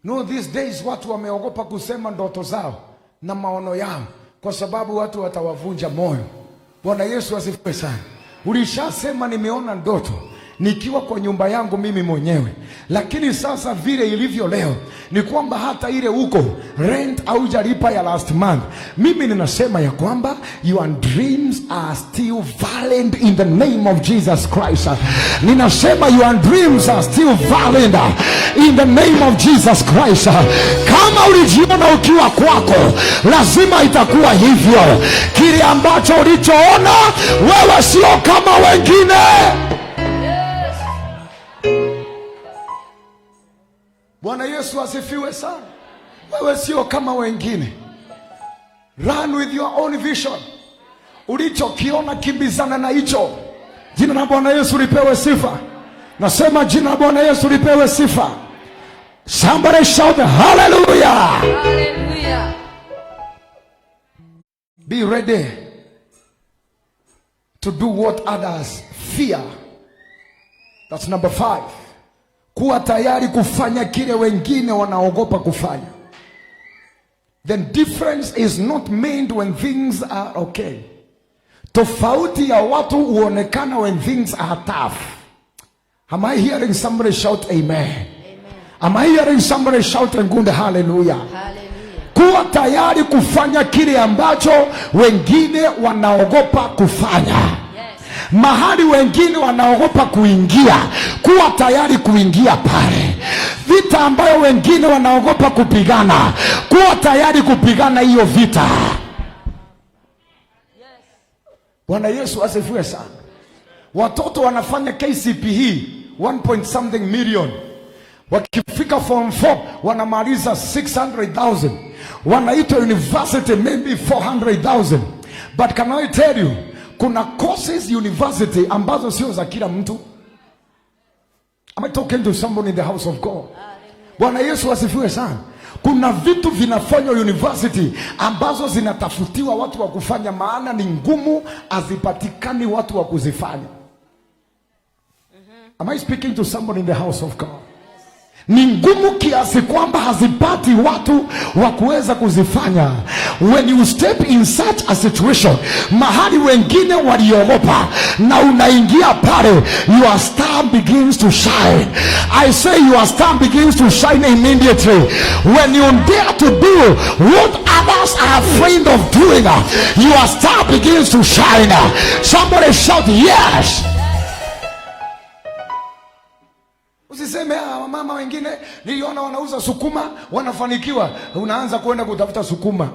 No, these days watu wameogopa kusema ndoto zao na maono yao, kwa sababu watu watawavunja moyo. Bwana Yesu asifiwe sana. Ulishasema nimeona ndoto nikiwa kwa nyumba yangu mimi mwenyewe, lakini sasa vile ilivyo leo ni kwamba hata ile huko rent au jalipa ya last month. Mimi ninasema ya kwamba your dreams are still valid in the name of Jesus Christ. Ninasema your dreams are still valid in the name of Jesus Christ. Kama ulijiona ukiwa kwako, lazima itakuwa hivyo. Kile ambacho ulichoona wewe sio kama wengine. Bwana Yesu asifiwe sana. Wewe sio kama wengine. Run with your own vision. Ulichokiona kimbizana na hicho. Jina la Bwana Yesu lipewe sifa. Nasema jina la Bwana Yesu lipewe sifa. Somebody shout hallelujah. Hallelujah. Be ready to do what others fear. That's number 5. Kuwa tayari kufanya kile wengine wanaogopa kufanya. The difference is not made when things are okay. Tofauti ya watu huonekana when things are tough. Am I hearing somebody shout amen? Amen. Am I hearing somebody shout and good hallelujah? Hallelujah. Kuwa tayari kufanya kile ambacho wengine wanaogopa kufanya. Mahali wengine wanaogopa kuingia, kuwa tayari kuingia pale. Vita ambayo wengine wanaogopa kupigana, kuwa tayari kupigana hiyo vita. Bwana Yesu asifiwe sana. Watoto wanafanya KCPE 1 million. Wakifika form 4 wanamaliza 600,000. Wanaitwa university maybe 400,000. But can I tell you, kuna courses university ambazo sio za kila mtu. Am I talking to somebody in the house of God? Bwana Yesu asifiwe sana. Kuna vitu vinafanywa university ambazo zinatafutiwa watu wa kufanya, maana ni ngumu, hazipatikani watu wa kuzifanya. Am I speaking to somebody in the house of God? Ni ngumu kiasi kwamba hazipati watu wa kuweza kuzifanya. When you step in such a situation, mahali wengine waliogopa na unaingia pale, your star begins to shine. I say your star begins to shine immediately. When you dare to do what others are afraid of doing, your star begins to shine. Somebody shout yes. Usiseme mama wengine niliona wanauza sukuma wanafanikiwa, unaanza kwenda kutafuta sukuma.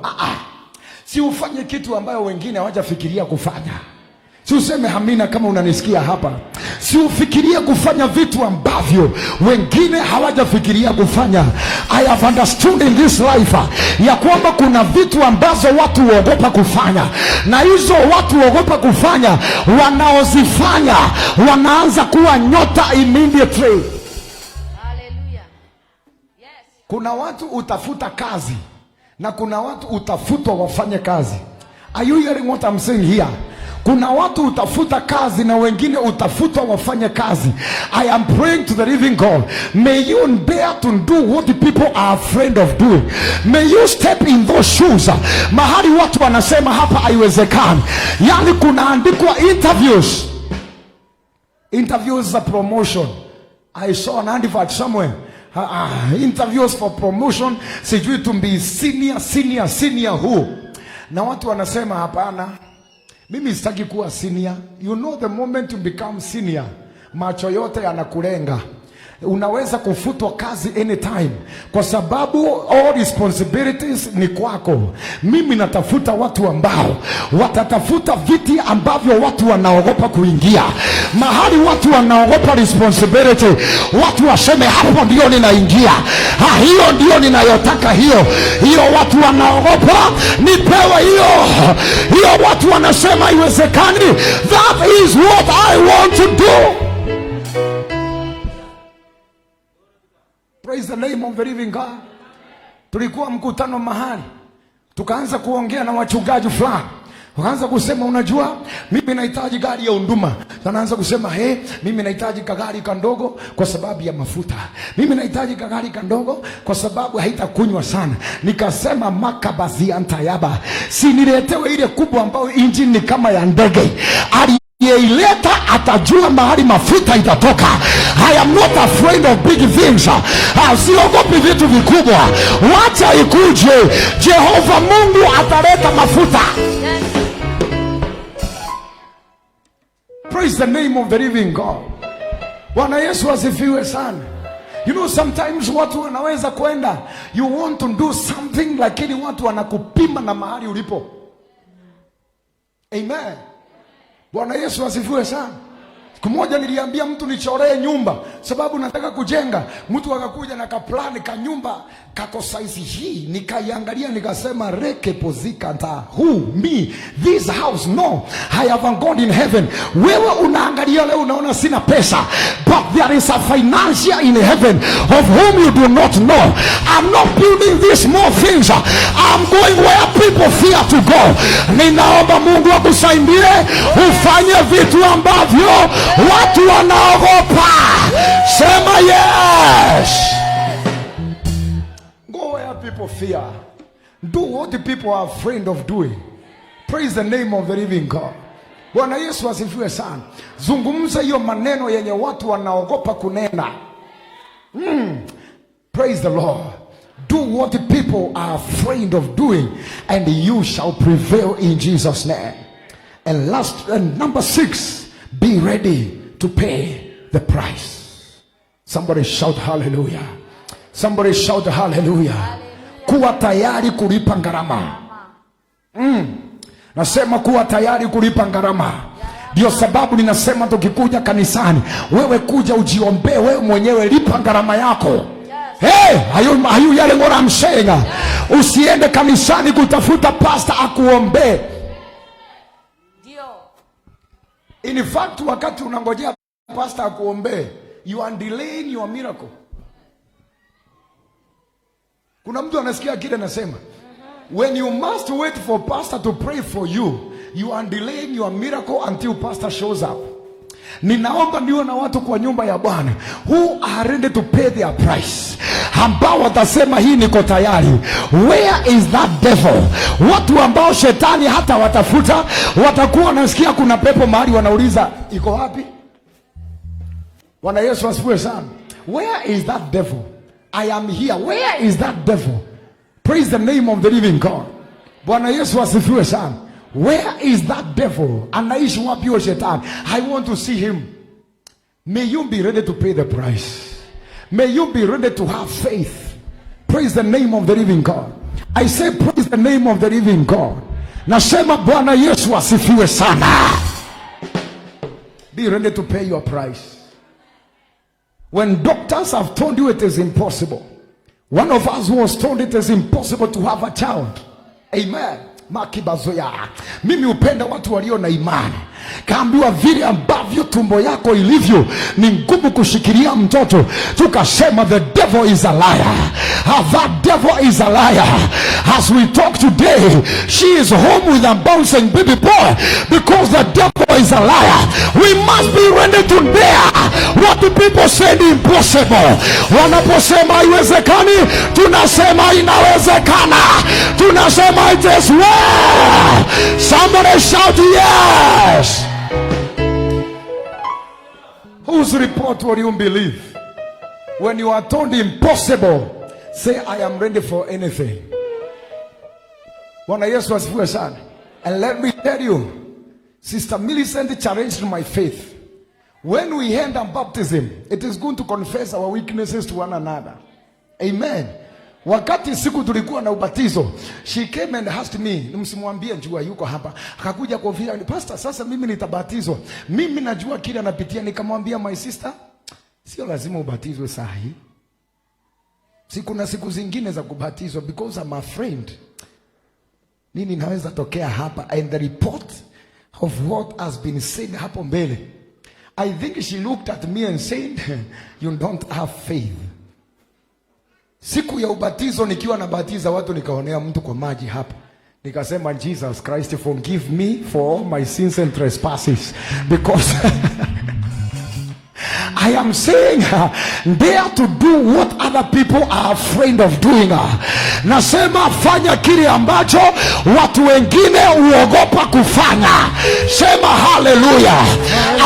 Si ufanye kitu ambayo wengine hawajafikiria kufanya. Si useme amina kama unanisikia hapa. Si ufikirie kufanya vitu ambavyo wengine hawajafikiria kufanya. I have understood in this life ya kwamba kuna vitu ambazo watu huogopa kufanya, na hizo watu huogopa kufanya, wanaozifanya wanaanza kuwa nyota immediately. Kuna watu utafuta kazi na kuna watu utafutwa wafanye kazi. Are you hearing what I'm saying here? Kuna watu utafuta kazi na wengine utafutwa wafanye kazi. I am praying to the living God. May you dare to do what the people are afraid of doing. May you step in those shoes. Mahali watu wanasema hapa haiwezekani. Yani kunaandikwa interviews za promotion. I saw an advert somewhere. Interviews for promotion, sijui tumbi senior who. Na watu wanasema hapana, mimi sitaki kuwa senior. You know the moment you become senior, macho yote yanakulenga. Unaweza kufutwa kazi anytime kwa sababu all responsibilities ni kwako. Mimi natafuta watu ambao watatafuta viti ambavyo watu wanaogopa kuingia. Mahali watu wanaogopa responsibility, watu waseme hapo ndio ninaingia. Hiyo ndio ninayotaka hiyo. Watu wanaogopa nipewe hiyo watu wanasema haiwezekani. That is what I want to do. Praise the name of the living God. Tulikuwa mkutano mahali, tukaanza kuongea na wachungaji fulani. Wakaanza kusema unajua mimi nahitaji gari ya huduma. Wanaanza kusema mimi nahitaji kagari kandogo kwa sababu ya mafuta. Mimi nahitaji kagari kandogo kwa sababu haitakunywa sana. Nikasema makabazi antayaba. Si niletewe ile kubwa ambayo engine ni kama ya ndege. Yeileta atajua mahali mafuta itatoka. I am not afraid of big things. Siogopi vitu vikubwa. Wacha ikuje. Jehova Mungu ataleta mafuta. Praise the name of the living God. Bwana Yesu asifiwe sana. You know, sometimes watu wanaweza kwenda, you want to do something, lakini watu wanakupima na mahali ulipo. Amen. Bwana Yesu asifiwe sana. Siku moja niliambia mtu nichoree nyumba sababu nataka kujenga. Mtu akakuja na kaplani ka nyumba kako size hii, nikaiangalia nikasema reke pozika ta me this house no, I haven't gone in heaven. Wewe unaangalia leo unaona sina pesa, but there is a financier in heaven of whom you do not know. I'm not building these more things. I'm going where people fear to go. Ninaomba Mungu akusaidie ufanye vitu ambavyo watu wanaogopa. Sema yes. Go where people fear. Do what the people are afraid of doing. Praise the name of the living God. Bwana Yesu asifiwe sana. Zungumza hiyo maneno yenye watu wanaogopa kunena. Praise the Lord. Do what the people are afraid of doing, and you shall prevail in Jesus' name. And last, and number 6, be ready to pay the price. Somebody shout hallelujah. Somebody shout hallelujah. Kuwa tayari kulipa gharama. Nasema kuwa tayari kulipa gharama. Ndio sababu ninasema tukikuja kanisani, wewe kuja ujiombee wewe mwenyewe, lipa gharama yako. Hey, are you hearing what I'm saying? Usiende kanisani kutafuta pastor akuombe. Ndio. In fact, wakati unangojea pastor akuombe, you are delaying your miracle. Kuna mtu anasikia kile nasema, when you must wait for pastor to pray for you, you are delaying your miracle until pastor shows up. Ninaomba niwe na watu kwa nyumba ya Bwana who are ready to pay their price, ambao watasema hii niko tayari. Where is that devil? Watu ambao shetani hata watafuta, watakuwa wanasikia kuna pepo mahali, wanauliza iko wapi? Bwana Yesu asifiwe sana. Where is that devil? I am here. Where is that devil? Praise the name of the living God. Bwana Yesu asifiwe sana. Where is that devil? Anaishi wapi huyo shetani? I want to see him. May you be ready to pay the price. May you be ready to have faith. Praise the name of the living God. I say praise the name of the living God. Nasema Bwana Yesu asifiwe sana. Be ready to pay your price. When doctors have told you it is impossible, one of us was told it is impossible to have a child. Amen. Makibazoya. Mimi upenda watu walio na imani. Kaambiwa vile ambavyo tumbo yako ilivyo ni ngumu kushikilia mtoto, tukasema the devil is a liar. That devil is a liar. As we talk today, she is home with a bouncing baby boy because the devil is a liar. We must be ready to dare what the people said impossible. Wanaposema haiwezekani, tunasema inawezekana. Tunasema it is well. Somebody shout yes. Whose report will you believe? When you are told impossible, say I am ready for anything. Bwana Yesu asifiwe sana. And let me tell you, Sister Millicent challenged my faith. When we end on baptism, it is going to confess our weaknesses to one another. Amen. Wakati siku tulikuwa na ubatizo, she came and asked me, nimsimwambie njua yuko hapa. Akakuja kuofia, pastor, sasa mimi nitabatizwa. Mimi najua kile anapitia. Nikamwambia, my sister, sio lazima ubatizwe saa hii. Siku na siku zingine za kubatizwa, because I'm a friend. Nini naweza tokea hapa? And the report of what has been said hapo mbele, I think she looked at me and said, you don't have faith. Siku ya ubatizo nikiwa nabatiza watu, nikaonea mtu kwa maji hapa. Nikasema, Jesus Christ, forgive me for all my sins and trespasses, because I am saying dare to do what other people are afraid of doing. Nasema fanya kile ambacho watu wengine uogopa kufanya. Sema hallelujah.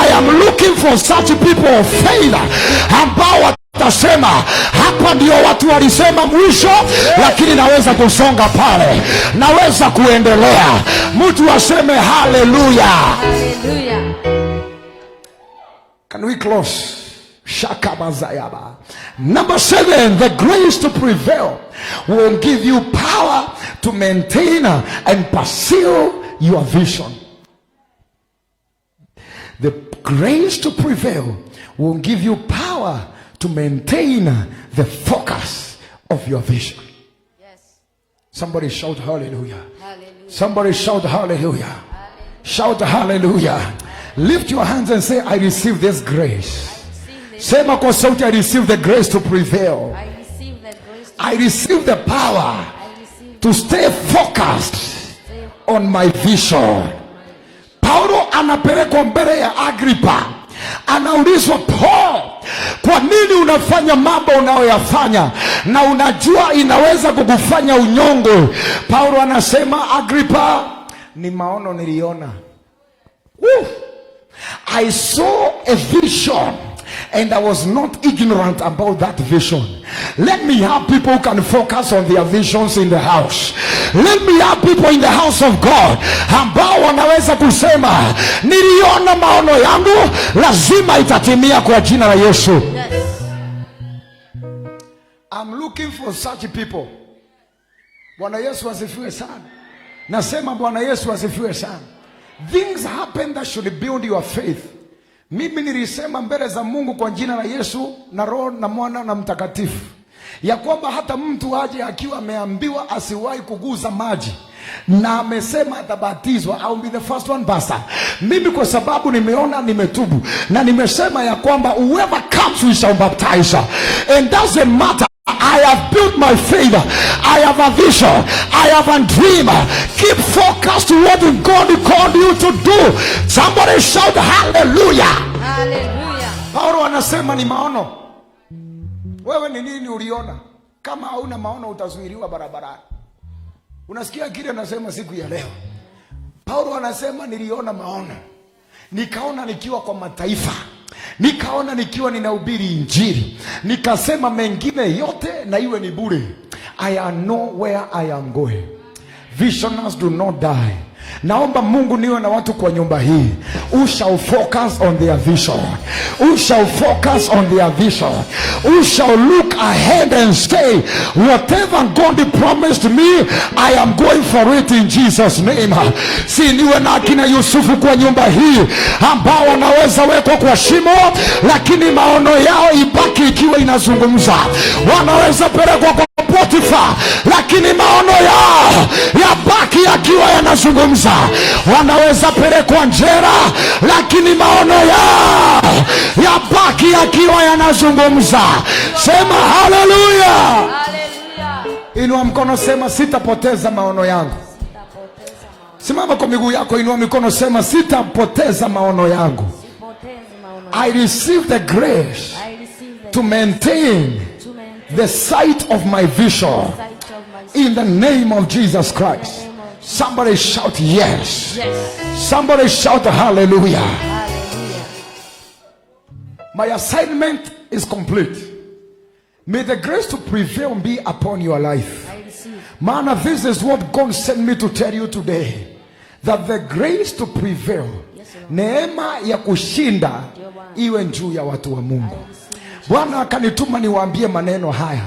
I am looking for such people of faith ambao tasema hapa ndio watu walisema mwisho, lakini naweza kusonga pale, naweza kuendelea. Mtu aseme hallelujah. Hallelujah. Can we close? Shakabazayaba. Number 7, the grace to prevail will give you power to maintain and pursue your vision. The grace to prevail will give you power to maintain the focus of your vision. Yes. Somebody shout hallelujah. Hallelujah. Somebody shout hallelujah. Hallelujah. Shout hallelujah. Lift your hands and say, I receive this grace. Sema kwa sauti, I receive the grace to prevail. I receive the grace to I receive the power to stay focused on my vision. Paulo anapelekwa mbele ya Agripa. Anaulizwa, Paul, kwa nini unafanya mambo unayoyafanya na unajua inaweza kukufanya unyonge? Paulo anasema, Agripa, ni maono niliona. Woo. I saw a vision, and I was not ignorant about that vision. Let me have people who can focus on their visions in the house. Let me have people in the house of God ambao wanaweza kusema niliona maono yangu, lazima itatimia kwa jina la Yesu. Yes. I'm looking for such people. Bwana Yesu asifiwe sana. Nasema Bwana Yesu asifiwe sana. Things happen that should build your faith. Mimi nilisema mbele za Mungu kwa jina la Yesu na Roho na Mwana na Mtakatifu, ya kwamba hata mtu aje akiwa ameambiwa asiwahi kuguza maji na amesema atabatizwa, I'll be the first one pastor. Mimi kwa sababu nimeona, nimetubu na nimesema ya kwamba whoever comes we shall baptize, and doesn't matter. I have built my faith. I have a vision. I have a dream. Keep focused to what God called you to do. Somebody shout hallelujah. Hallelujah. Paulo anasema ni maono. Wewe ni nini uliona? Kama hauna maono utazuiliwa barabarani. Unasikia kile anasema siku ya leo. Paulo anasema niliona maono. Nikaona nikiwa kwa mataifa. Nikaona nikiwa ninahubiri Injili. Nikasema mengine yote na iwe ni bure. I know where I am going. Visioners do not die. Naomba Mungu niwe na watu kwa nyumba hii who shall focus on their vision, who shall focus on their vision, who shall look ahead and say whatever God promised me, I am going for it in Jesus name. Si niwe na akina Yusufu kwa nyumba hii ambao wanaweza wekwa kwa shimo lakini maono yao ibaki ikiwa inazungumza. Wanaweza pelekwa kwa Potifa lakini maono yao yabaki yakiwa yanazungumza. Wanaweza pelekwa njera lakini maono yao yabaki yakiwa yanazungumza. Sema haleluya. Hallelujah. Inua mkono, sema sitapoteza maono yangu. Simama kwa miguu yako, inua mikono, sema sitapoteza maono yangu. I receive the grace to maintain the sight of my vision in the name of Jesus Christ. Somebody shout yes. Yes. Somebody shout hallelujah. Hallelujah. My assignment is complete. May the grace to prevail be upon your life. I receive. Man, this is what God sent me to tell you today. That the grace to prevail, neema ya kushinda iwe juu ya watu wa Mungu. Bwana akanituma niwaambie maneno haya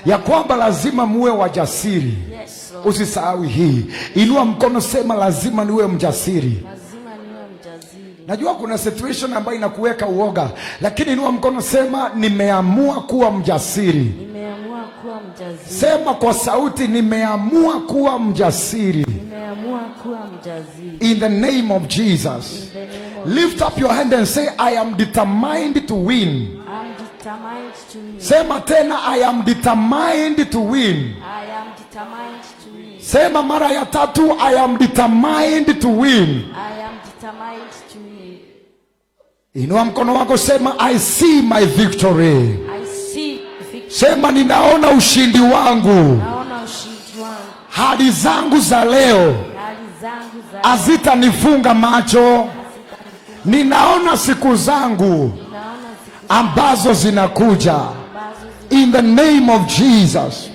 ya kwamba lazima muwe wajasiri. Yes, Usisahau hii. Inua mkono, sema lazima niwe mjasiri. lazima niwe mjasiri. Najua kuna situation ambayo inakuweka uoga, lakini inua mkono, sema nimeamua kuwa mjasiri. Nimeamua kuwa mjasiri. Sema kwa sauti, nimeamua kuwa mjasiri. Nimeamua kuwa mjasiri. In the name of Jesus. In the name of Lift up your hand and say, I am determined to win. I'm determined to win. Sema tena, I am determined to win. I am determined to win. Sema mara ya tatu, I am determined to win. I am determined to win. Inua mkono wako, sema I see my victory. I see victory. Sema ninaona ushindi wangu. Naona ushindi wangu. Hadi zangu za leo Hali zangu za hazitanifunga macho. Ninaona siku zangu naona siku ambazo zinakuja. ambazo In the name of Jesus.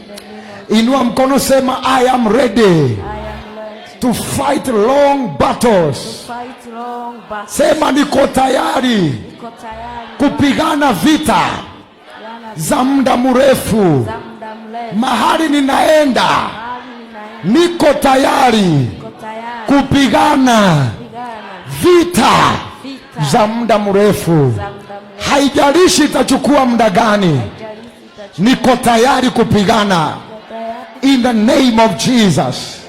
Inua mkono, sema I am ready I am learned to fight long battles. fight long battles. Sema niko tayari Niko tayari kupigana vita kupigana za muda mrefu. za muda mrefu. Mahali ninaenda Hali ninaenda niko tayari niko tayari kupigana kupigana vita vita za muda mrefu. za muda mrefu. Haijalishi itachukua muda gani, Jaribu itachukua niko tayari kupigana. tayari. In the name of Jesus.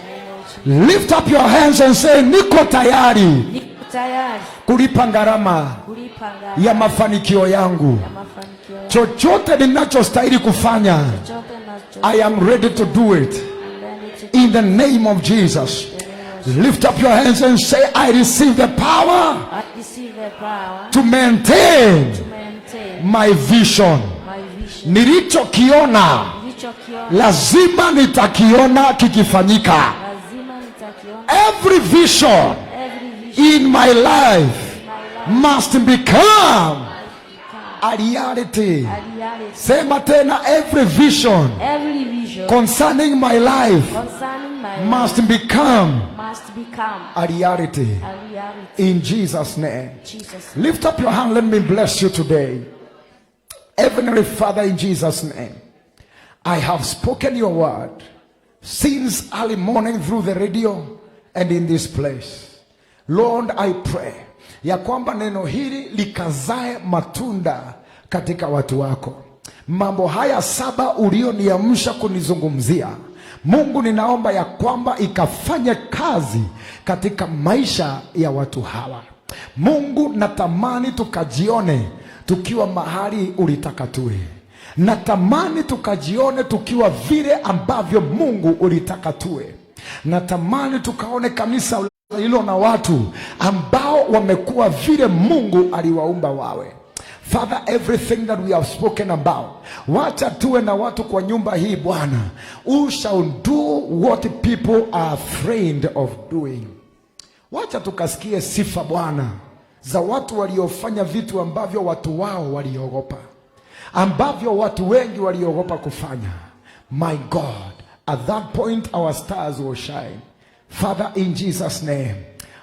Lift up your hands and say, niko tayari Niko tayari kulipa gharama kulipa gharama ya mafanikio yangu. ya mafanikio yangu. Chochote ninachostahili kufanya, Chochote nacho I am ready to do it. ndani tu In the name of Jesus. Lift up your hands and say, I receive the power I receive the power to maintain to maintain my vision. my vision. Nilichokiona Nilichokiona lazima nitakiona kikifanyika. lazima nitakiona. Every vision Every vision in my life must become a reality. Sema tena, every vision concerning my life must become a reality. In Jesus' name. Lift up your hand. Let me bless you today. Heavenly Father, in Jesus' name, I have spoken your word since early morning through the radio and in this place. Lord, I pray ya kwamba neno hili likazae matunda katika watu wako. Mambo haya 7 ulioniamsha kunizungumzia, Mungu, ninaomba ya kwamba ikafanye kazi katika maisha ya watu hawa. Mungu, natamani tukajione tukiwa mahali ulitaka tuwe. Natamani tukajione tukiwa vile ambavyo Mungu ulitaka tuwe. Natamani tukaone kanisa hilo na watu ambao wamekuwa vile Mungu aliwaumba wawe. Father, everything that we have spoken about, wacha tuwe na watu kwa nyumba hii Bwana, who shall do what people are afraid of doing. Wacha tukasikie sifa Bwana za watu waliofanya vitu ambavyo watu wao waliogopa, ambavyo watu wengi waliogopa kufanya. My God, at that point our stars will shine. Father, in Jesus' name,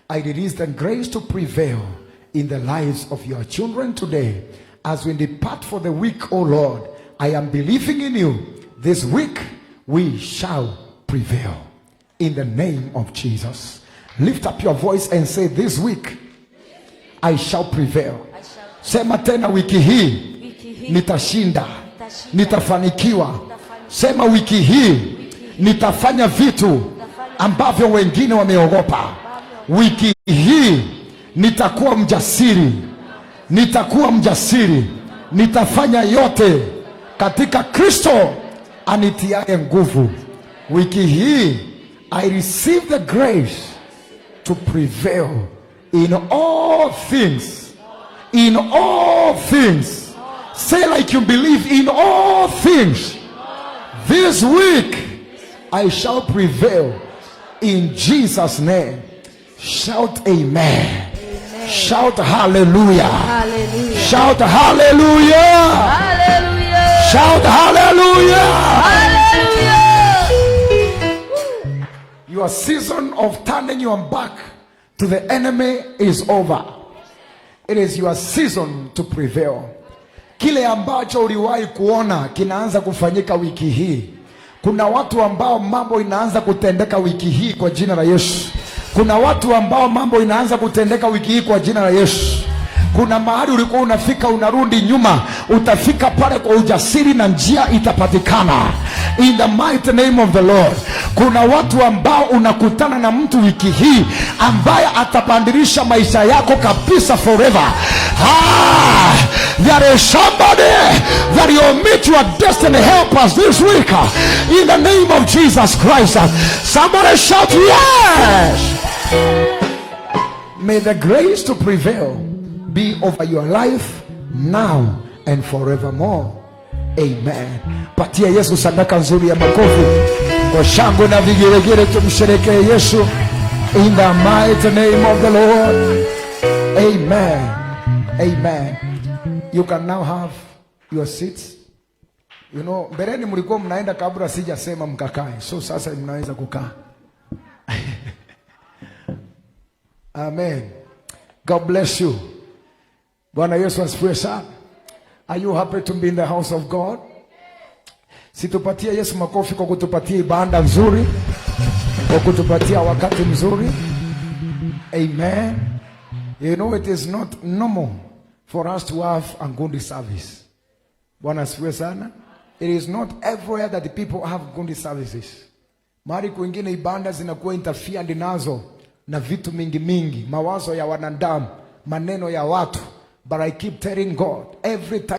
I release the grace to prevail in the lives of your children today. As we depart for the week, oh Lord, I am believing in you. This week we shall prevail. In the name of Jesus. Lift up your voice and say, this week I shall prevail. Sema tena, wiki hii nitashinda, nitafanikiwa. Sema, wiki hii nitafanya vitu ambavyo wengine wameogopa. Wiki hii nitakuwa mjasiri, nitakuwa mjasiri, nitafanya yote katika Kristo anitiaye nguvu. Wiki hii I receive the grace to prevail in all things. In all things. Say like you believe, in all things. This week I shall prevail in Jesus' name. Shout amen. Amen. Shout hallelujah. Hallelujah. Shout hallelujah. Hallelujah. Shout hallelujah. Hallelujah. Your season of turning your back to the enemy is over. It is your season to prevail. Kile ambacho uliwahi kuona kinaanza kufanyika wiki hii. Kuna watu ambao mambo inaanza kutendeka wiki hii kwa jina la Yesu. Kuna watu ambao mambo inaanza kutendeka wiki hii kwa jina la Yesu. Kuna mahali ulikuwa unafika unarudi nyuma, utafika pale kwa ujasiri na njia itapatikana. In the mighty name of the Lord. Kuna watu ambao unakutana na mtu wiki hii ambaye atabandilisha maisha yako kabisa forever. There is somebody that you'll meet your destiny helpers this week. In the name of Jesus Christ. Somebody shout yes. May the grace to prevail be over your life now and forevermore. Amen. Patia Yesu sadaka nzuri ya makofi kwa shangwe na vigelegele, tumsherekee Yesu. In the mighty name of the Lord. Amen. Amen. You can now have your seats. You know, mbeleni mlikuwa mnaenda kabla sijasema mkakae. So sasa mnaweza kukaa. Amen. God bless you. Bwana Yesu asifiwe sana. Are you happy to be in the house of God? Situpatia Yesu makofi kwa kutupatia ibada nzuri, kwa kutupatia wakati mzuri. Amen. You know, it is not normal for us to have a good service. Bwana asifiwe sana. It is not everywhere that the people have good services. Mahali kwingine ibada zinakuwa interfered nazo na vitu mingi, mawazo ya wanadamu, maneno ya watu. But I keep telling God every time